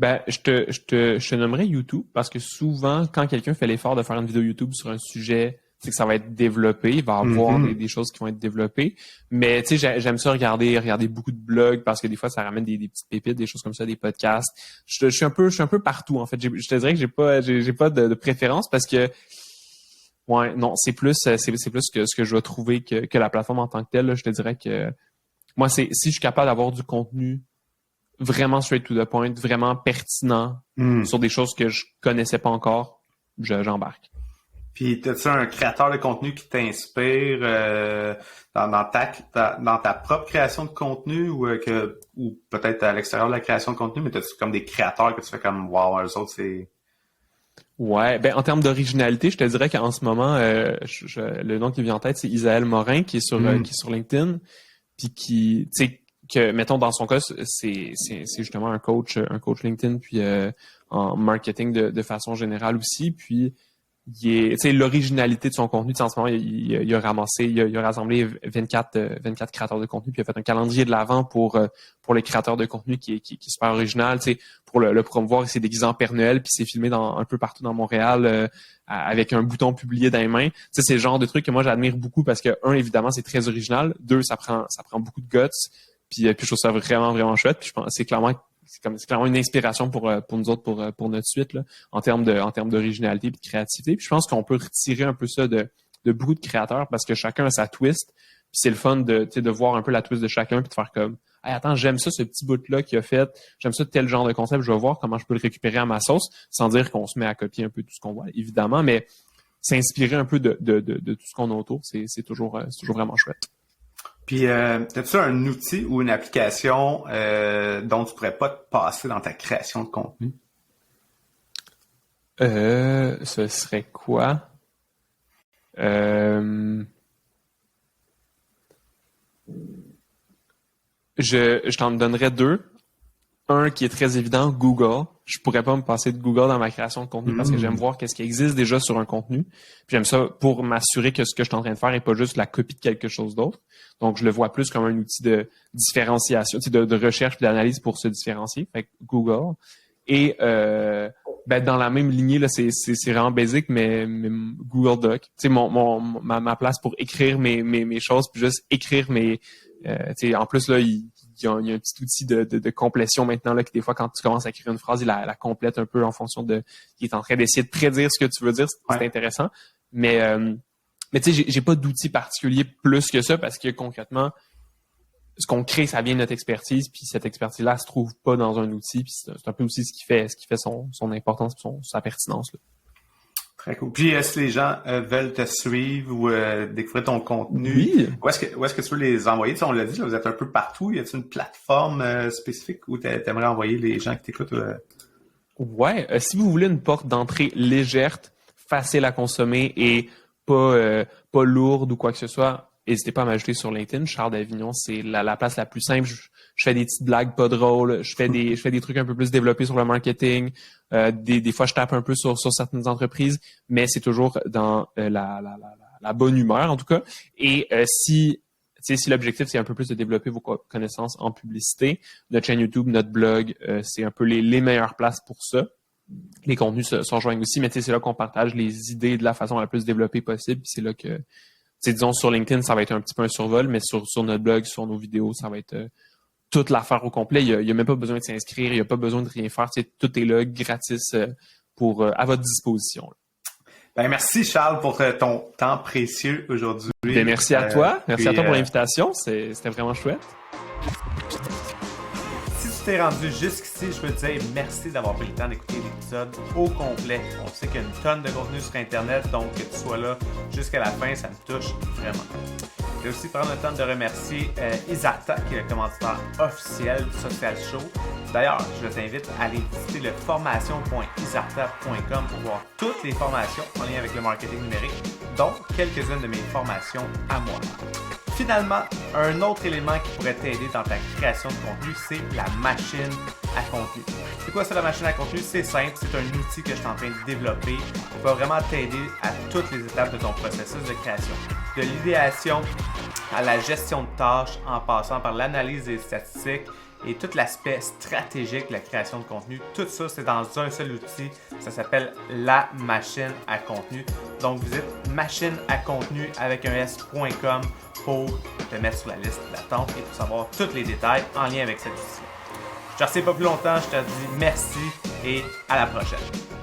je te nommerais YouTube parce que souvent, quand quelqu'un fait l'effort de faire une vidéo YouTube sur un sujet, c'est que ça va être développé, il va y avoir des choses qui vont être développées. Mais tu sais, j'aime ça regarder beaucoup de blogs parce que des fois, ça ramène des petites pépites, des choses comme ça, des podcasts. Je suis un peu partout, en fait. Je te dirais que j'ai pas de préférence parce que ouais, non, c'est plus que ce que je vais trouver que la plateforme en tant que telle. Là, je te dirais que moi, si je suis capable d'avoir du contenu vraiment straight to the point, vraiment pertinent sur des choses que je connaissais pas encore, j'embarque. Puis, as-tu un créateur de contenu qui t'inspire dans ta propre création de contenu ou peut-être à l'extérieur de la création de contenu, mais t'as-tu comme des créateurs que tu fais comme wow, eux autres, c'est... Ouais, en termes d'originalité, je te dirais qu'en ce moment, le nom qui me vient en tête, c'est Isaël Morin qui est sur LinkedIn, puis qui, tu sais, que mettons dans son cas, c'est justement un coach LinkedIn, puis en marketing de façon générale aussi, puis tu sais, l'originalité de son contenu, en ce moment, il a rassemblé 24 créateurs de contenu, puis il a fait un calendrier de l'Avent pour les créateurs de contenu qui est super original, tu sais, pour le promouvoir. Il s'est déguisé en Père Noël, puis il s'est filmé un peu partout dans Montréal avec un bouton publié dans les mains. Tu sais, c'est le genre de truc que moi j'admire beaucoup parce que, un, évidemment, c'est très original. Deux, ça prend beaucoup de guts. Puis je trouve ça vraiment, vraiment chouette. Puis je pense c'est clairement une inspiration pour nous autres, pour notre suite, là, en termes d'originalité et de créativité. Puis je pense qu'on peut retirer un peu ça de beaucoup de créateurs parce que chacun a sa twist. Puis c'est le fun de voir un peu la twist de chacun puis de faire comme hey, attends, j'aime ça, ce petit bout-là qu'il a fait, j'aime ça tel genre de concept, je vais voir comment je peux le récupérer à ma sauce, sans dire qu'on se met à copier un peu tout ce qu'on voit, évidemment, mais s'inspirer un peu de tout ce qu'on a autour, c'est toujours vraiment chouette. Puis, as-tu un outil ou une application dont tu pourrais pas te passer dans ta création de contenu? Ce serait quoi? Je t'en donnerais deux. Un qui est très évident, Google. Je pourrais pas me passer de Google dans ma création de contenu parce que j'aime voir qu'est-ce qui existe déjà sur un contenu. Puis j'aime ça pour m'assurer que ce que je suis en train de faire n'est pas juste la copie de quelque chose d'autre. Donc, je le vois plus comme un outil de différenciation, de recherche et d'analyse pour se différencier. Fait que Google. Et dans la même lignée, là, c'est vraiment basique, mais Google Doc. Tu sais, ma place pour écrire mes choses, puis juste écrire mes. En plus, là, il y a un petit outil de complétion maintenant, là, que des fois, quand tu commences à écrire une phrase, il la complète un peu en fonction il est en train d'essayer de prédire ce que tu veux dire. C'est intéressant. Mais tu sais, j'ai pas d'outil particulier plus que ça parce que concrètement, ce qu'on crée, ça vient de notre expertise, puis cette expertise-là, elle se trouve pas dans un outil, puis c'est un peu aussi ce qui fait son importance, sa pertinence, là. Très cool. Puis, est-ce que les gens veulent te suivre ou découvrir ton contenu? Oui. Où est-ce que tu veux les envoyer? Tu sais, on l'a dit, là, vous êtes un peu partout. Y a-t-il une plateforme spécifique où tu aimerais envoyer les gens qui t'écoutent? Ouais. Si vous voulez une porte d'entrée légère, facile à consommer et pas lourde ou quoi que ce soit, n'hésitez pas à m'ajouter sur LinkedIn. Charles d'Avignon, c'est la place la plus simple. Je fais des petites blagues pas drôles. Je fais des trucs un peu plus développés sur le marketing. Des fois, je tape un peu sur certaines entreprises, mais c'est toujours dans la la bonne humeur, en tout cas. Et si l'objectif, c'est un peu plus de développer vos connaissances en publicité, notre chaîne YouTube, notre blog, c'est un peu les meilleures places pour ça. Les contenus se rejoignent aussi, mais c'est là qu'on partage les idées de la façon la plus développée possible. Puis c'est là que, disons, sur LinkedIn, ça va être un petit peu un survol, mais sur notre blog, sur nos vidéos, ça va être toute l'affaire au complet. Il y a même pas besoin de s'inscrire, il n'y a pas besoin de rien faire. Tout est là, gratis, à votre disposition. Ben, merci Charles pour ton temps précieux aujourd'hui. Ben, merci à toi. Merci à toi pour l'invitation. C'était vraiment chouette. Si tu t'es rendu jusqu'ici, je veux te dire merci d'avoir pris le temps d'écouter l'épisode au complet. On sait qu'il y a une tonne de contenu sur Internet, donc que tu sois là jusqu'à la fin, ça me touche vraiment. Je vais aussi prendre le temps de remercier Isarta, qui est le commanditaire officiel du Social Show. D'ailleurs, je t'invite à aller visiter le formation.isarta.com pour voir toutes les formations en lien avec le marketing numérique, dont quelques-unes de mes formations à moi. Finalement, un autre élément qui pourrait t'aider dans ta création de contenu, c'est la machine à contenu. C'est quoi ça, la machine à contenu? C'est simple, c'est un outil que je suis en train de développer qui va vraiment t'aider à toutes les étapes de ton processus de création. De l'idéation à la gestion de tâches, en passant par l'analyse des statistiques et tout l'aspect stratégique de la création de contenu. Tout ça, c'est dans un seul outil. Ça s'appelle la machine à contenu. Donc, visite machineacontenu avec un s.com pour te mettre sur la liste d'attente et pour savoir tous les détails en lien avec cet outil. Je ne te retiens pas plus longtemps, je te dis merci et à la prochaine.